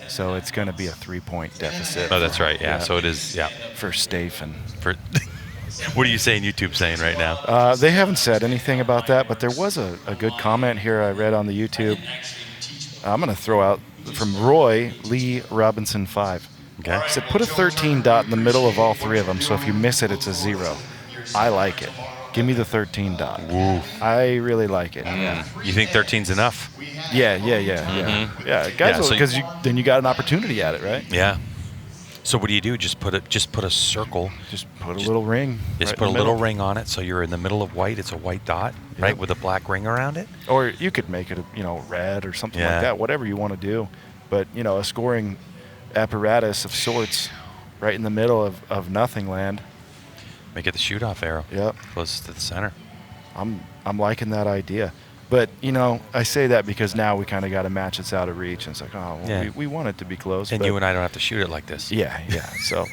So it's going to be a 3-point deficit. Oh, that's right. Yeah. So it is. Yeah. For Stephan. For what are you saying? YouTube saying right now? They haven't said anything about that, but there was a good comment here I read on the YouTube. I'm going to throw out from Roy Lee Robinson 5. Okay. He said put a 13 dot in the middle of all 3 of them, so if you miss it, it's a 0. I like it. Give me the 13 dot. Ooh. I really like it. Yeah. You think 13's enough? Yeah, guys, because then you got an opportunity at it, right? Yeah. So what do you do? Just put a circle. Just put a little ring. Just right put in a the little middle. ring on it, so you're in the middle of white. It's a white dot, right, with a black ring around it. Or you could make it, red or something like that. Whatever you want to do, but a scoring apparatus of sorts, right in the middle of nothing land. Make it the shoot-off arrow. Yep. Closest to the center. I'm liking that idea. But, I say that because now we kind of got a match that's out of reach. And it's like, we want it to be close. And you and I don't have to shoot it like this. Yeah. So,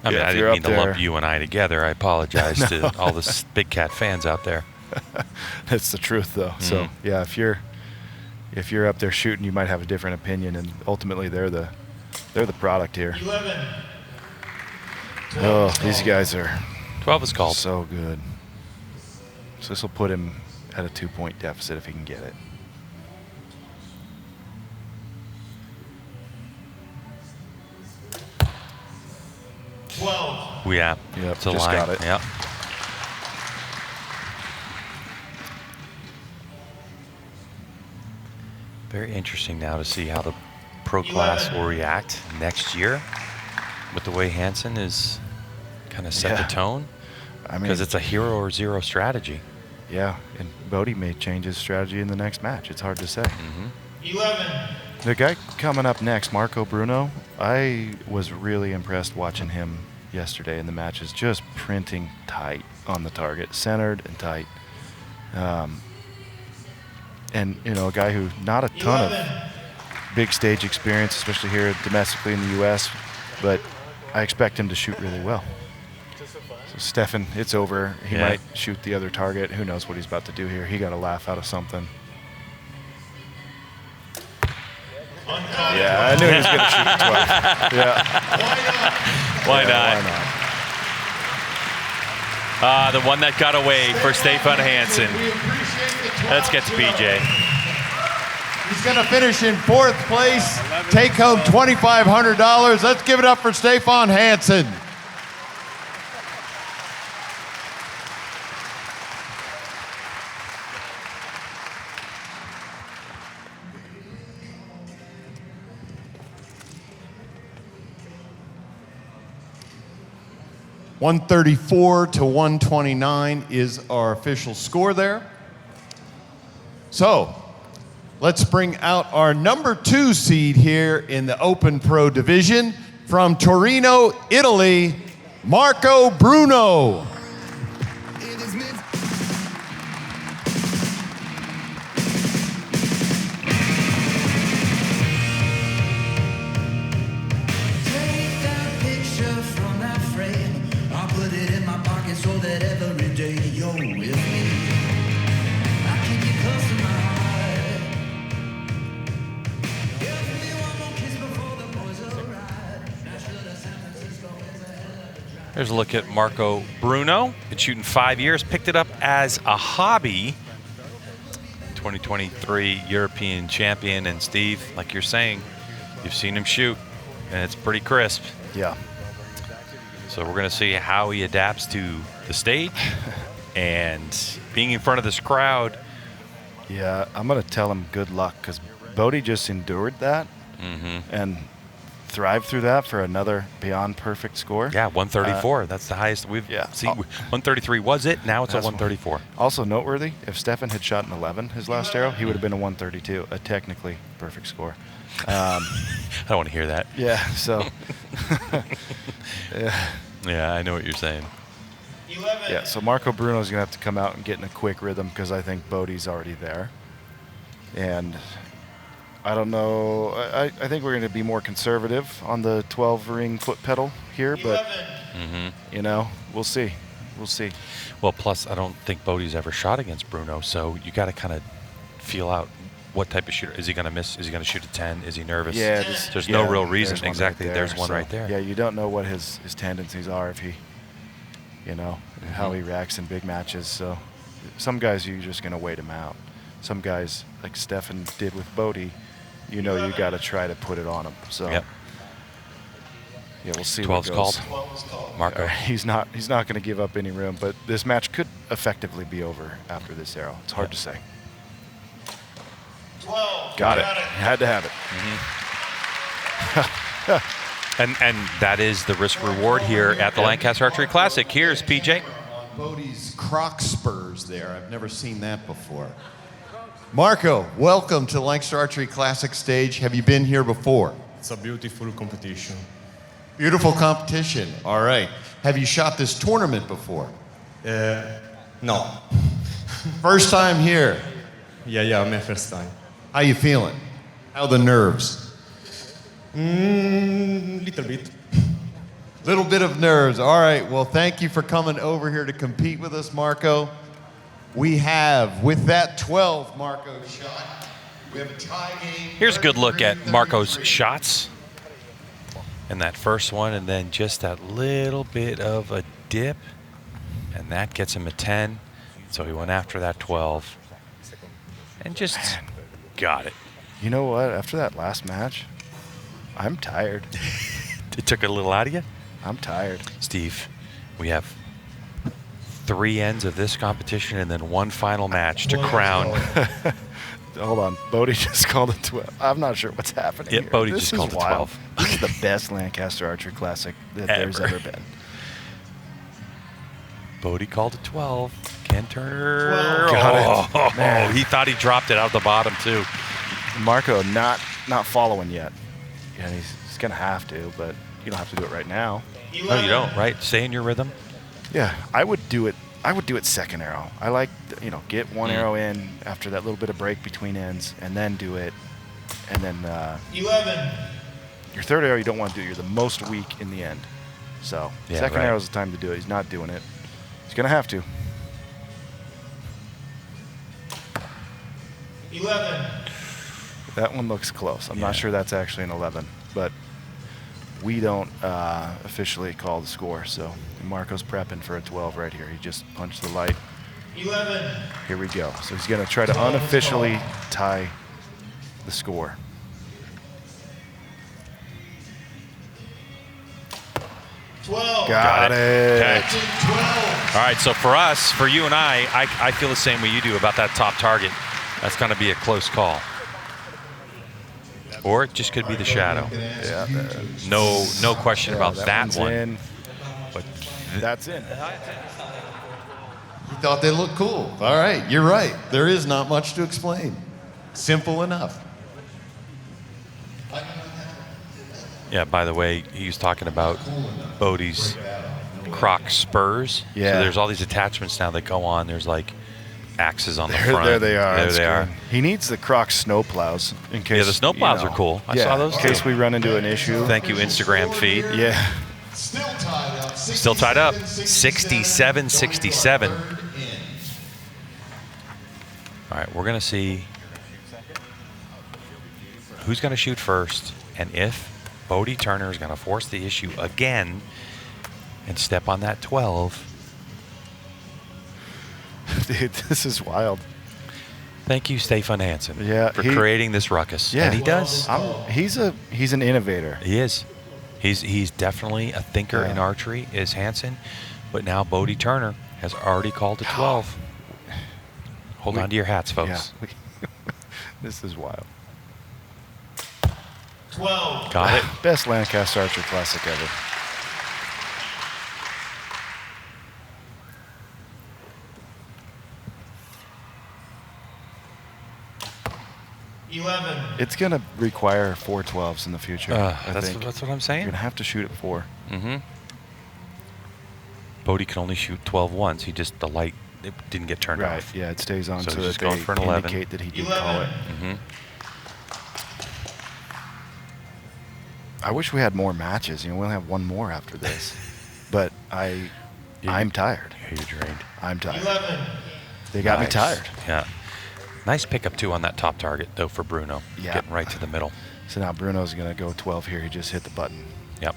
I mean, I didn't mean to lump you and I together. I apologize to all the Big Cat fans out there. That's the truth, though. So, yeah, if you're up there shooting, you might have a different opinion. And ultimately, they're the product here. 11. Oh, these guys are 12 is called. So good. So this will put him at a 2-point deficit if he can get it. Yeah. Yep, It's a just line. got it. Yep. Very interesting now to see how the pro class will react next year with the way Hansen is kind of set the tone. I mean, because it's a hero or zero strategy. Yeah, and Bodie may change his strategy in the next match. It's hard to say. 11. The guy coming up next, Marco Bruno, I was really impressed watching him yesterday in the matches, just printing tight on the target, centered and tight. And, a guy who not a ton of big stage experience, especially here domestically in the U.S., but I expect him to shoot really well. So Stephan, it's over. He might shoot the other target. Who knows what he's about to do here. He got a laugh out of something. Yeah, I knew he was going to shoot 12. Yeah. Why not? The one that got away for Stephan Hansen. Let's get to BJ. He's going to finish in 4th place, take home $2,500. Let's give it up for Stephan Hansen. $134 to $129 is our official score there. So let's bring out our number 2 seed here in the Open Pro division from Torino, Italy, Marco Bruno. Here's a look at Marco Bruno. Been shooting 5 years. Picked it up as a hobby. 2023 European champion. And Steve, like you're saying, you've seen him shoot, and it's pretty crisp. Yeah. So we're going to see how he adapts to the stage and being in front of this crowd. Yeah, I'm going to tell him good luck because Bodie just endured that and thrived through that for another beyond perfect score. Yeah, 134. That's the highest we've seen. 133 was it. Now it's a 134. Also noteworthy, if Stephan had shot an 11 his last arrow, he would have been a 132, a technically perfect score. I don't want to hear that. Yeah, so. Yeah, I know what you're saying. 11. Yeah, so Marco Bruno's going to have to come out and get in a quick rhythm because I think Bodie's already there. And I don't know. I think we're going to be more conservative on the 12-ring foot pedal here, but You know, we'll see. We'll see. Well, plus, I don't think Bodie's ever shot against Bruno, so you got to kind of feel out what type of shooter. Is he going to miss? Is he going to shoot a 10? Is he nervous? Yeah. There's no real reason. Exactly. There's one So, right there. Yeah, you don't know what his tendencies are if he, you know, how he reacts in big matches. So some guys, you're just going to wait him out. Some guys, like Stephan did with Bodie, you know you got to try to put it on him. So Yep. yeah, we'll see 12's what goes. called. Marco. He's not going to give up any room, but this match could effectively be over after this arrow. It's hard to say. 12. Got it. Had to have it. And that is the risk reward here at the Lancaster Archery Classic. Here's PJ. Bodie's Croc Spurs there. I've never seen that before. Marco, welcome to Lancaster Archery Classic stage. Have you been here before? It's a beautiful competition. Beautiful competition. All right. Have you shot this tournament before? No. First time here. Yeah, my first time. How you feeling? How the nerves? Little bit. Little bit of nerves. All right. Well, thank you for coming over here to compete with us, Marco. We have, with that 12 Marco shot, we have a tie game. Here's a good look at Marco's shots. And that first one, and then just that little bit of a dip. And that gets him a 10. So he went after that 12. And just got it. You know what? After that last match, I'm tired. It took a little out of you? I'm tired. Steve, we have 3 ends of this competition and then one final match to crown. Hold on. Bodie just called it 12. I'm not sure what's happening Yeah, here. Bodie This just is called it wild. 12. This is the best Lancaster Archery Classic that there's ever been. Bodie called it 12. Ken Turner. 12. Got it. Man. He thought he dropped it out the bottom, too. Marco not following yet. Yeah, he's going to have to, but you don't have to do it right now. No, you don't, right? Stay in your rhythm. Yeah, I would do it second arrow. I like, get one arrow in after that little bit of break between ends, and then do it. And then 11. Your third arrow, you don't want to do. You're the most weak in the end. So Yeah, second right. arrow is the time to do it. He's not doing it. He's going to have to. 11. That one looks close. I'm not sure that's actually an 11, but we don't officially call the score. So Marco's prepping for a 12 right here. He just punched the light. 11. Here we go. So he's going to try to unofficially tie the score. Got it. Okay. All right, so for you and I feel the same way you do about that top target. That's going to be a close call. Or it just could be the shadow. Yeah. No question about that one. In, but that's in. You thought they looked cool. All right, you're right. There is not much to explain. Simple enough. Yeah, by the way, he was talking about Bodie's Croc Spurs. Yeah. So there's all these attachments now that go on. There's like axes on the front. There they are. There That's they are. good. He needs the Croc snowplows in case. Yeah, the snowplows are cool. I saw those in case too. we run into an issue. Thank you, Instagram feed. Yeah. Still tied up. 67-67. All right, we're going to see who's going to shoot first and if Bodie Turner is going to force the issue again and step on that 12. Dude, this is wild. Thank you, Stephan Hansen, for he- creating this ruckus. Yeah, And he does. He's an innovator. He is. He's definitely a thinker in archery, is Hansen. But now Bodie Turner has already called a 12. Hold on to your hats, folks. Yeah. This is wild. 12. Got it. Best Lancaster Archery Classic ever. It's going to require 4 12s in the future. I That's think. what I'm saying. You're going to have to shoot at 4. Mm-hmm. Bodie can only shoot 12 once. He just, the light, it didn't get turned Right. off. Yeah, it stays on So so he's that just going they for an 11. indicate that he did call it. Mm-hmm. I wish we had more matches. We only have one more after this. but I'm tired. You're drained. I'm tired. 11. They got me Nice. tired. Yeah. Nice pickup, too, on that top target, though, for Bruno. Yeah. Getting right to the middle. So now Bruno's going to go 12 here. He just hit the button. Yep.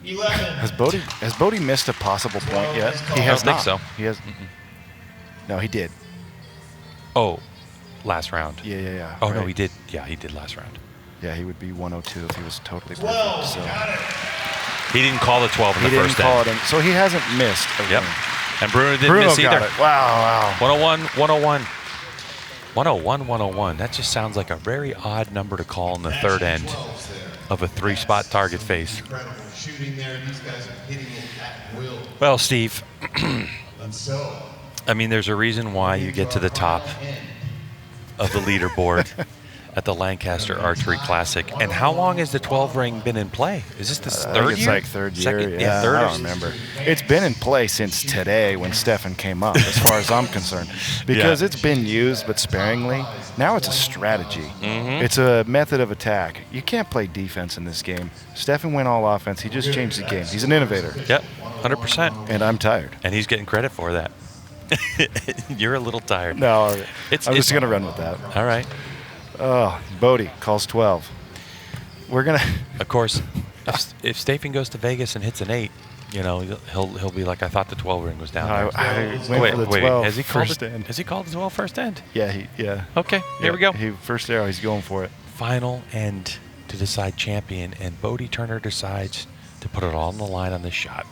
11. Has Bodie missed a possible point yet? He I has don't not. think so. He has. No, he did. Oh, last round. Yeah. Oh, no, right. he did. Yeah, he did last round. Yeah, he would be 102 if he was totally perfect. 12. So Got it. He didn't call the 12 in he the didn't first call end. it in. So he hasn't missed. A Yep. ring. And Bruno didn't Bruno miss got either. it. Wow. 101, 101. 101, 101. That just sounds like a very odd number to call in the third end of a 3-spot target face. Incredible shooting there. These guys are hitting it at will. Well, Steve, And so, I mean, there's a reason why you get to the top of the leaderboard at the Lancaster Archery Classic. And how long has the 12 ring been in play? Is this the I third think it's year? like third year. Second, yeah, third. I don't remember. It's been in play since today when Stephan came up, as far as I'm concerned, because it's been used but sparingly. Now it's a strategy. It's a method of attack. You can't play defense in this game. Stephan went all offense. He just changed the game. He's an innovator. Yep, 100%. And I'm tired. And he's getting credit for that. You're a little tired. No, I'm It's just going to run with that. All right. Oh, Bodie calls 12. We're going to. Of course, if Stephan goes to Vegas and hits an 8, you know, he'll be like, I thought the 12 ring was down there. I went for the 12 has he called first it? end. Has he called the 12 first end? Yeah. Okay, there we go. First arrow, he's going for it. Final end to decide champion, and Bodie Turner decides to put it all on the line on this shot.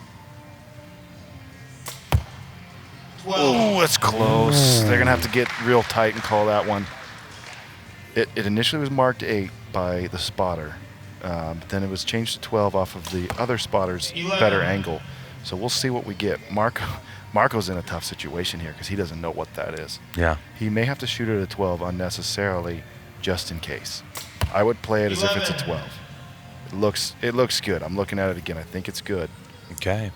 12. Oh, that's close. They're going to have to get real tight and call that one. It initially was marked 8 by the spotter. But then it was changed to 12 off of the other spotter's 11. better angle. So we'll see what we get. Marco's in a tough situation here because he doesn't know what that is. Yeah. He may have to shoot it at 12 unnecessarily just in case. I would play it as if it's a 12. It looks good. I'm looking at it again. I think it's good. Okay.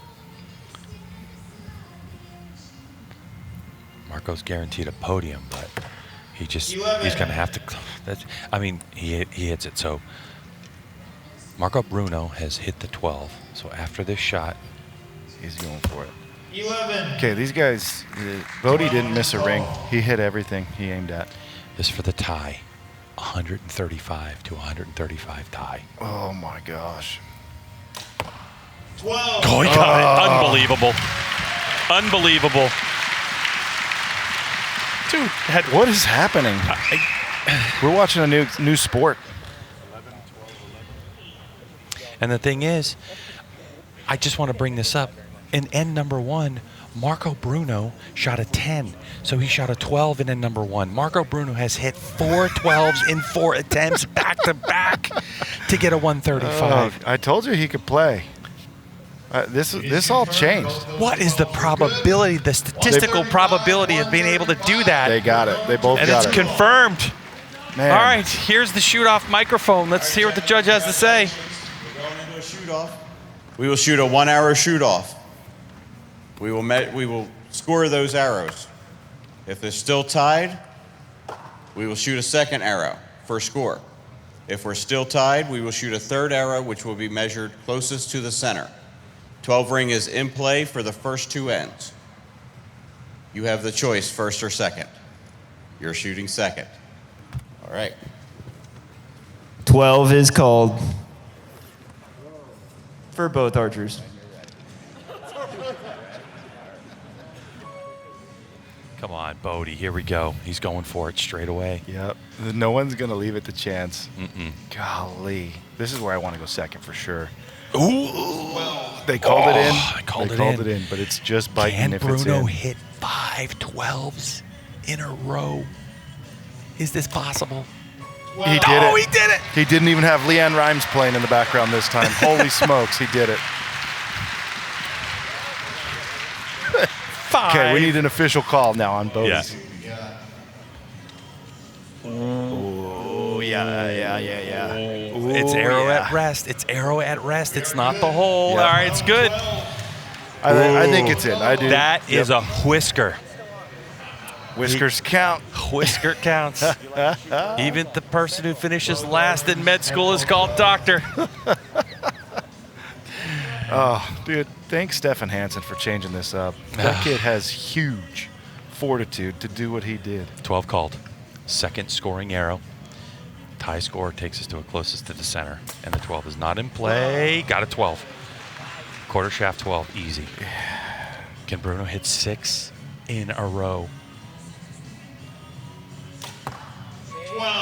Marco's guaranteed a podium, but he's 11. going to have to. He hits it. So Marco Bruno has hit the 12. So after this shot, he's going for it. 11. Okay, these guys, Bodie didn't miss a ring. He hit everything he aimed at. This for the tie. 135 to 135 tie. Oh my gosh. 12. Oh, he got it. Unbelievable. Unbelievable. Dude, what is happening? We're watching a new sport. And the thing is, I just want to bring this up. In end number 1, Marco Bruno shot a 10. So he shot a 12 in end number 1. Marco Bruno has hit 4 12s in 4 attempts back to back to get a 135. I told you he could play. This all changed. What is the probability, the statistical probability of being able to do that? They got it. They both and got it's it. confirmed. Man. All right, here's the shoot-off microphone. Let's hear what the judge has to say. We're going into a shoot-off. We will shoot a 1-arrow shoot-off. We will score those arrows. If they're still tied, we will shoot a second arrow for score. If we're still tied, we will shoot a third arrow, which will be measured closest to the center. 12 ring is in play for the first 2 ends. You have the choice, first or second. You're shooting second. All right. 12 is called for both archers. Come on, Bodie. Here we go. He's going for it straight away. Yep. No one's going to leave it to chance. Golly. This is where I want to go second for sure. Ooh. They called it in. They called it in, but it's just biting Can if it's Bruno in. hit 5 12s in a row? Is this possible? He did it. Oh, he did it. He didn't even have Leanne Rimes playing in the background this time. Holy smokes, he did it. 5. Okay, we need an official call now on Bodie's. Yeah. Oh, yeah. Ooh, It's arrow yeah. at rest. It's arrow at rest. It's not the hole. Yeah. All right, it's good. I think it's in. I do. That is a whisker. Whiskers count. Whisker counts. Even the person who finishes last in med school is called doctor. Oh, dude, thanks Stephan Hansen for changing this up. That kid has huge fortitude to do what he did. 12 called. Second scoring arrow. Tie score takes us to a closest to the center. And the 12 is not in play. Got a 12. Quarter shaft 12, easy. Can Bruno hit 6 in a row?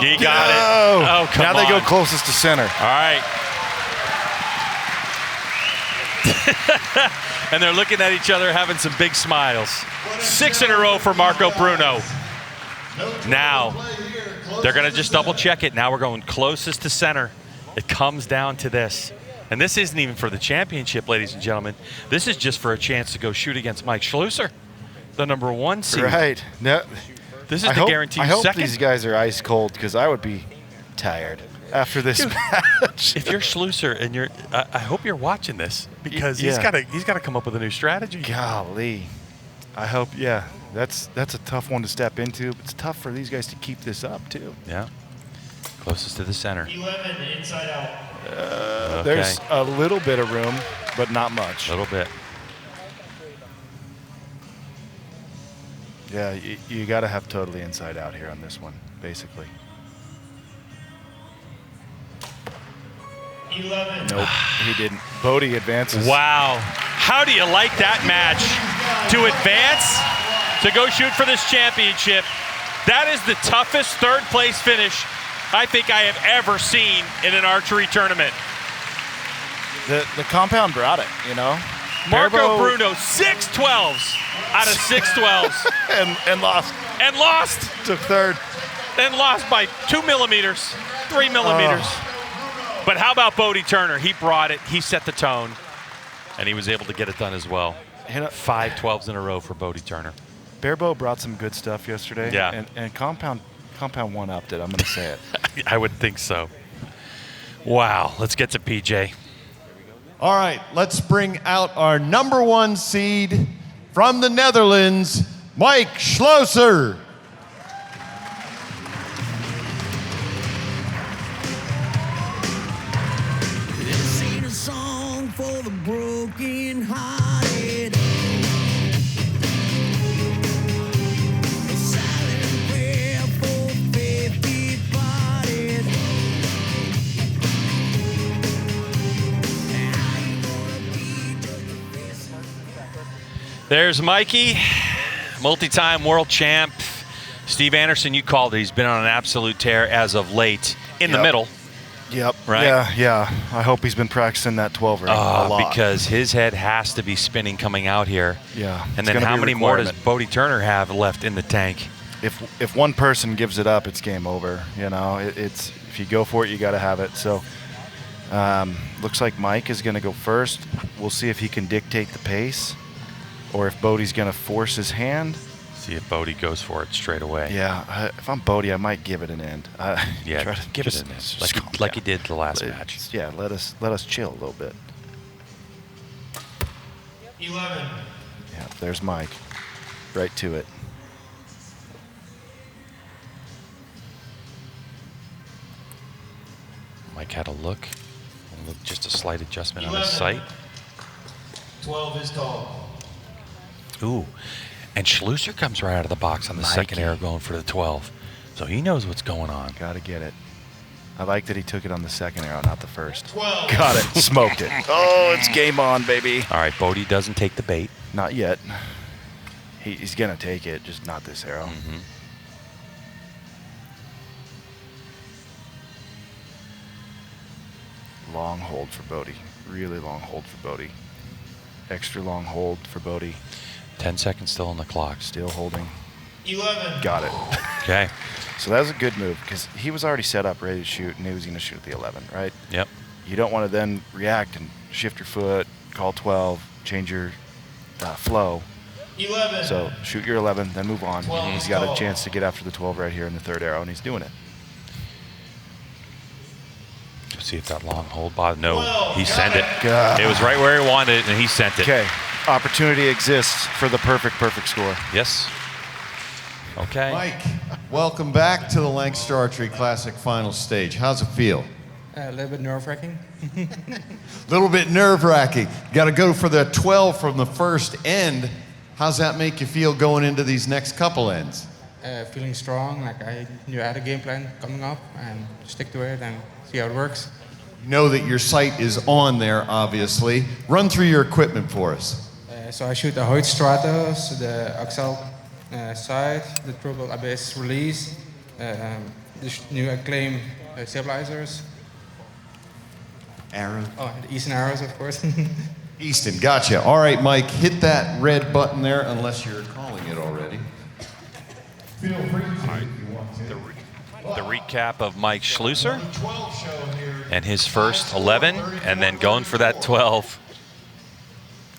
You got it. Oh, come on. Now they go closest to center. All right. And they're looking at each other having some big smiles. 6 in a row for Marco Bruno. Now, they're going to just double check it. Now we're going closest to center. It comes down to this. And this isn't even for the championship, ladies and gentlemen. This is just for a chance to go shoot against Mike Schloesser, the #1 seed. Right. No, this is the guaranteed I hope second. these guys are ice cold because I would be tired after this match. If you're Schloesser and you're, I hope you're watching this because he's got to come up with a new strategy. Golly, I hope. Yeah, that's a tough one to step into. It's tough for these guys to keep this up too. Yeah, closest to the center. 11 inside out. There's a little bit of room, but not much. A little bit. Yeah, you got to have totally inside out here on this one, basically. 11. Nope, he didn't. Bodie advances. Wow. How do you like that match? To advance, to go shoot for this championship. That is the toughest third place finish I think I have ever seen in an archery tournament. The compound brought it, you know. Marco Bruno, 6 12s out of 6 12s. and lost. And lost. Took third. And lost by 2 millimeters, 3 millimeters. But how about Bodie Turner? He brought it. He set the tone. And he was able to get it done as well. 5 12s in a row for Bodie Turner. Barebow brought some good stuff yesterday. Yeah. And Compound one-upped it. I'm going to say it. I would think so. Wow. Let's get to PJ. All right, let's bring out our #1 seed from the Netherlands, Mike Schloesser. This ain't a song for the broken-hearted. A silent prayer for faith departed. There's Mikey, multi-time world champ. Steve Anderson, you called it. He's been on an absolute tear as of late. In the middle. Yep. Right? Yeah. I hope he's been practicing that 12 ring a lot. Because his head has to be spinning coming out here. Yeah. And then how many more does Bodie Turner have left in the tank? If one person gives it up, it's game over. You know, it's if you go for it, you got to have it. So looks like Mike is going to go first. We'll see if he can dictate the pace, or if Bodie's going to force his hand. See if Bodie goes for it straight away. Yeah, if I'm Bodie, I might give it an end. Yeah, give it an end, like he did the last match. Yeah, let us chill a little bit. 11. Yeah, there's Mike, right to it. Mike had a look, just a slight adjustment 11. on his sight. 12 is called. Ooh, and Schloesser comes right out of the box on the second arrow going for the 12. So he knows what's going on. Got to get it. I like that he took it on the second arrow, not the first. 12. Got it. Smoked it. Oh, it's game on, baby. All right, Bodie doesn't take the bait. Not yet. He's going to take it, just not this arrow. Mm-hmm. Long hold for Bodie. Really long hold for Bodie. Extra long hold for Bodie. 10 seconds still on the clock. Still holding. 11. Got it. Okay. So that was a good move because he was already set up, ready to shoot, and he was going to shoot the 11, right? Yep. You don't want to then react and shift your foot, call 12, change your flow. 11. So shoot your 11, then move on. 12 He's got a call. chance to get after the 12 right here in the third arrow, and he's doing it. See if that long hold bottom. No, 12. he sent it. God. It was right where he wanted it, and he sent it. Okay. Opportunity exists for the perfect score. Yes. Okay. Mike, welcome back to the Lancaster Archery Classic final stage. How's it feel? A little bit nerve-wracking. A little bit nerve-wracking. Got to go for the 12 from the first end. How's that make you feel going into these next couple ends? Feeling strong, like I knew I had a game plan coming up and stick to it and see how it works. You know that your sight is on there, obviously. Run through your equipment for us. So I shoot the Hoyt Stratos, the Axel sight, the Triple Abyss release, the new Acclaim stabilizers. Arrow. Oh, and the Easton arrows, of course. Easton, gotcha. All right, Mike, hit that red button there, unless you're calling it already. Feel free to if you want to. The recap of Mike Schloesser and his first 11, and then going for that 12.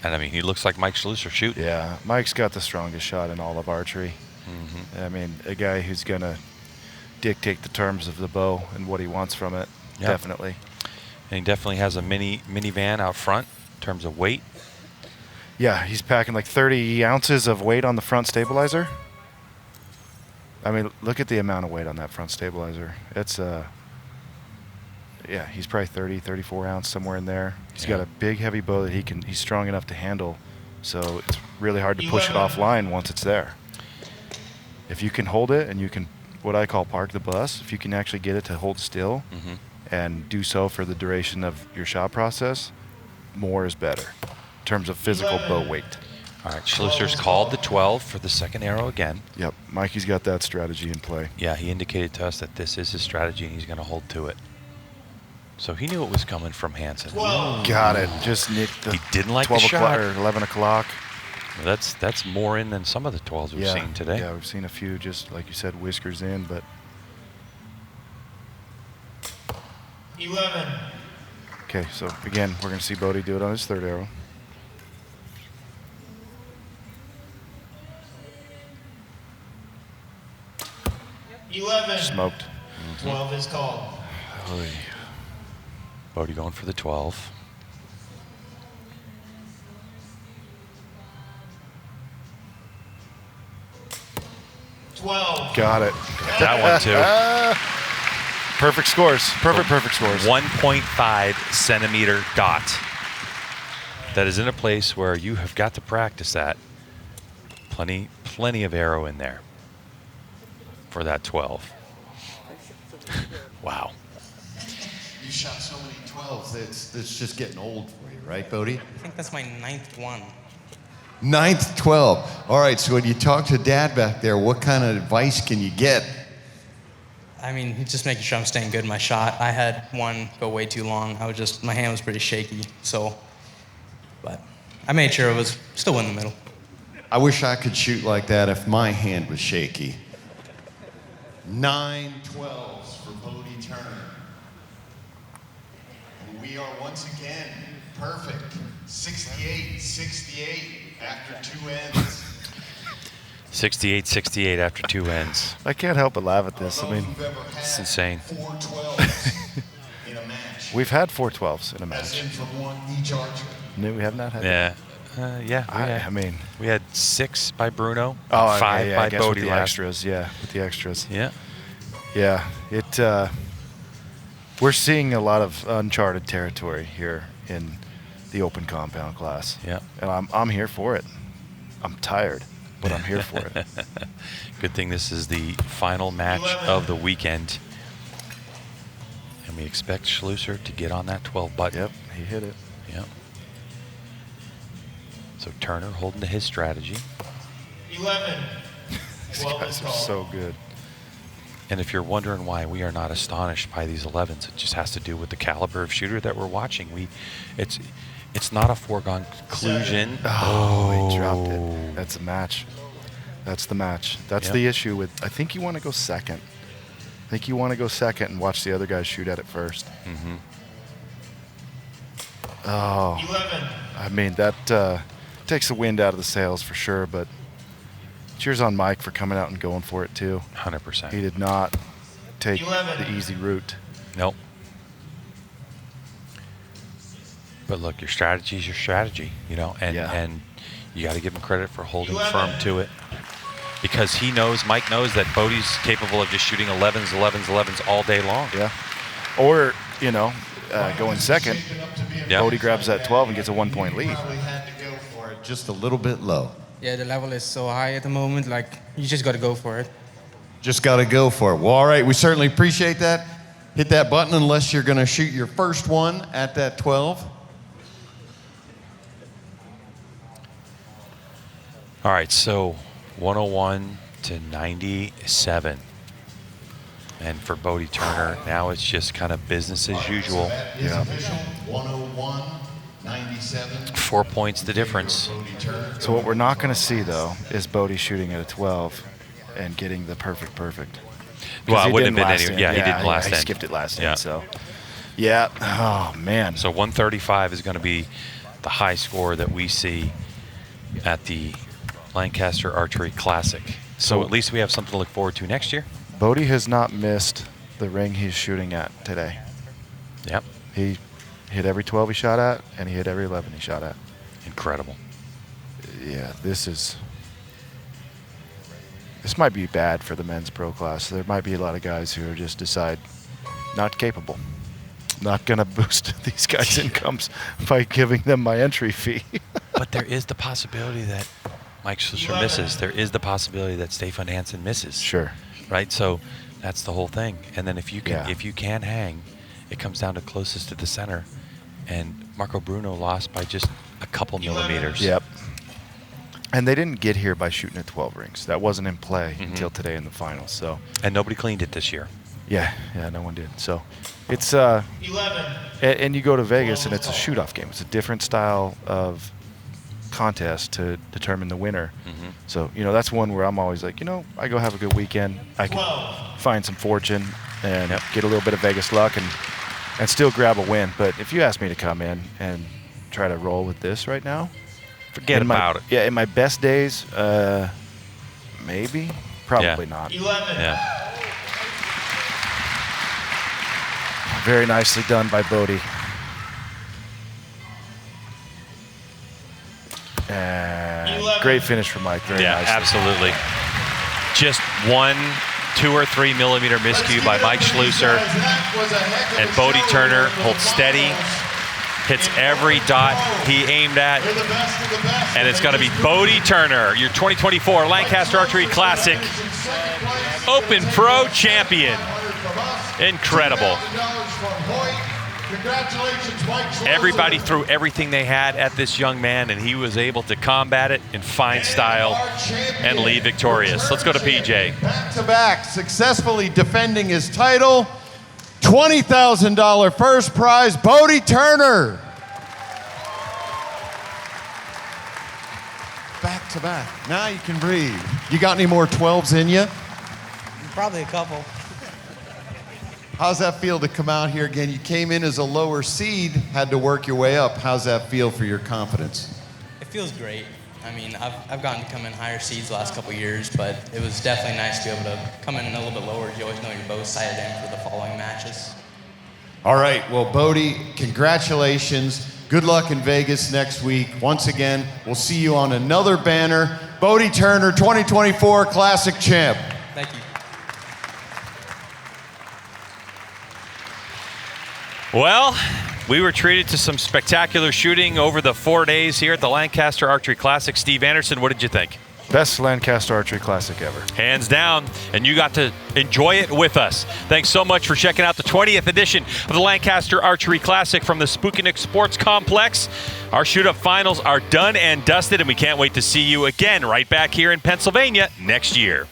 And I mean, he looks like Mike Schloesser shooting. Yeah, Mike's got the strongest shot in all of archery. I mean, a guy who's going to dictate the terms of the bow and what he wants from it, definitely. And he definitely has a minivan out front in terms of weight. Yeah, he's packing like 30 ounces of weight on the front stabilizer. I mean, look at the amount of weight on that front stabilizer. It's, yeah, he's probably 30, 34 ounce, somewhere in there. He's got a big, heavy bow that he's strong enough to handle. So it's really hard to push it offline once it's there. If you can hold it and you can, what I call park the bus, if you can actually get it to hold still and do so for the duration of your shot process, more is better in terms of physical bow weight. All right, Schloesser's called the 12 for the second arrow again. Yep, Mikey's got that strategy in play. Yeah, he indicated to us that this is his strategy and he's going to hold to it. So he knew it was coming from Hansen. Got it. Just nicked the he didn't like 12 the shot. o'clock or 11 o'clock. Well, that's more in than some of the 12s we've seen today. Yeah, we've seen a few, just like you said, whiskers in, but 11. okay, so again, we're going to see Bodie do it on his third arrow. Smoked. 12 is called. Oy. Bodie going for the 12. Got it. That one too. Perfect scores. Perfect scores. 1.5 centimeter dot. That is in a place where you have got to practice that. Plenty of arrow in there for that 12. Wow. You shot so many 12s, it's just getting old for you, right, Bodie? I think that's my 9th one. 9th 12. All right, so when you talk to Dad back there, what kind of advice can you get? I mean, he's just making sure I'm staying good in my shot. I had one go way too long. My hand was pretty shaky, so, but I made sure it was still in the middle. I wish I could shoot like that if my hand was shaky. 9 12s for Bodie Turner. And we are once again perfect. 68-68 after 2 ends. 68-68 after 2 ends. I can't help but laugh at this. I mean, it's insane. 4 12s in a match. We've had 4 12s in a As match. in from one each archer. No, we have not had Yeah. I mean, we had 6 by Bruno, oh, and 5 okay, by I guess Bodie with the last. extras. Yeah, with the extras. Yeah. Yeah, we're seeing a lot of uncharted territory here in the open compound class. Yeah. And I'm here for it. I'm tired, but I'm here for it. Good thing this is the final match of the weekend. And we expect Schloesser to get on that 12 button. Yep, he hit it. Yep. So Turner holding to his strategy. 11. These guys are so good. And if you're wondering why we are not astonished by these 11s, it just has to do with the caliber of shooter that we're watching. It's not a foregone conclusion. Oh, he dropped it. That's a match. That's the match. That's the issue with, I think you want to go second. I think you want to go second and watch the other guys shoot at it first. Mm-hmm. Oh, 11. I mean, that takes the wind out of the sails for sure, but cheers on Mike for coming out and going for it too. 100%. He did not take 11. the easy route. Nope. But look, your strategy is your strategy, you know, and you got to give him credit for holding 11. firm to it. because Mike knows that Bodie's capable of just shooting 11s all day long. Yeah. Or, going second, Bodie grabs that 12 and gets a 1-point lead. Probably had to go for it just a little bit low. Yeah, the level is so high at the moment. Like, you just got to go for it. Just got to go for it. Well, all right, we certainly appreciate that. Hit that button unless you're going to shoot your first one at that 12. All right, so 101 to 97. And for Bodie Turner, now it's just kind of business as usual. Yeah. 101-97. 4 points the difference. So what we're not going to see, though, is Bodie shooting at a 12 and getting the perfect. Well, it wouldn't have been any. anyway. Yeah, he didn't last He end. skipped it last Yeah. end. So, yeah. Oh man. So 135 is going to be the high score that we see at the Lancaster Archery Classic. So at least we have something to look forward to next year. Bodie has not missed the ring he's shooting at today. Yep. He hit every 12 he shot at, and he hit every 11 he shot at. Incredible. Yeah, this might be bad for the men's pro class. There might be a lot of guys who just decide not capable. Not going to boost these guys' incomes by giving them my entry fee. But there is the possibility that Mike Schloesser misses. There is the possibility that Stephan Hansen misses. Sure. Right? So that's the whole thing. And then if you can Yeah. if you can hang, it comes down to closest to the center. And Marco Bruno lost by just a couple millimeters. Yep. And they didn't get here by shooting at 12 rings. That wasn't in play until today in the finals. So. And nobody cleaned it this year. Yeah, no one did. So it's 11. And you go to Vegas and it's a shoot-off game. It's a different style of contest to determine the winner. So, that's one where I'm always like, I go have a good weekend. I can find some fortune and get a little bit of Vegas luck and still grab a win. But if you ask me to come in and try to roll with this right now, forget about it. Yeah, in my best days, maybe, probably not. 11. Yeah. Very nicely done by Bodie. And great finish from Mike. Very nicely. Absolutely. Just 1, 2 or 3 millimeter miscue by Mike Schloesser. And Bodie Turner holds steady, hits every dot he aimed at. And it's going to be Bodie Turner, your 2024 Lancaster Archery Classic Open Pro Champion. Incredible. Everybody threw everything they had at this young man, and he was able to combat it in fine style and leave victorious. Let's go to PJ. Back-to-back, successfully defending his title. $20,000 first prize, Bodie Turner. Back-to-back. Now you can breathe. You got any more 12s in you? Probably a couple. How's that feel to come out here again? You came in as a lower seed, had to work your way up. How's that feel for your confidence? It feels great. I mean, I've gotten to come in higher seeds the last couple of years, but it was definitely nice to be able to come in a little bit lower. You always know you're both sighted in for the following matches. All right, well, Bodie, congratulations. Good luck in Vegas next week. Once again, we'll see you on another banner. Bodie Turner, 2024 Classic Champ. Thank you. Well, we were treated to some spectacular shooting over the 4 days here at the Lancaster Archery Classic. Steve Anderson, what did you think? Best Lancaster Archery Classic ever. Hands down, and you got to enjoy it with us. Thanks so much for checking out the 20th edition of the Lancaster Archery Classic from the Spooky Nook Sports Complex. Our Shootup finals are done and dusted, and we can't wait to see you again right back here in Pennsylvania next year.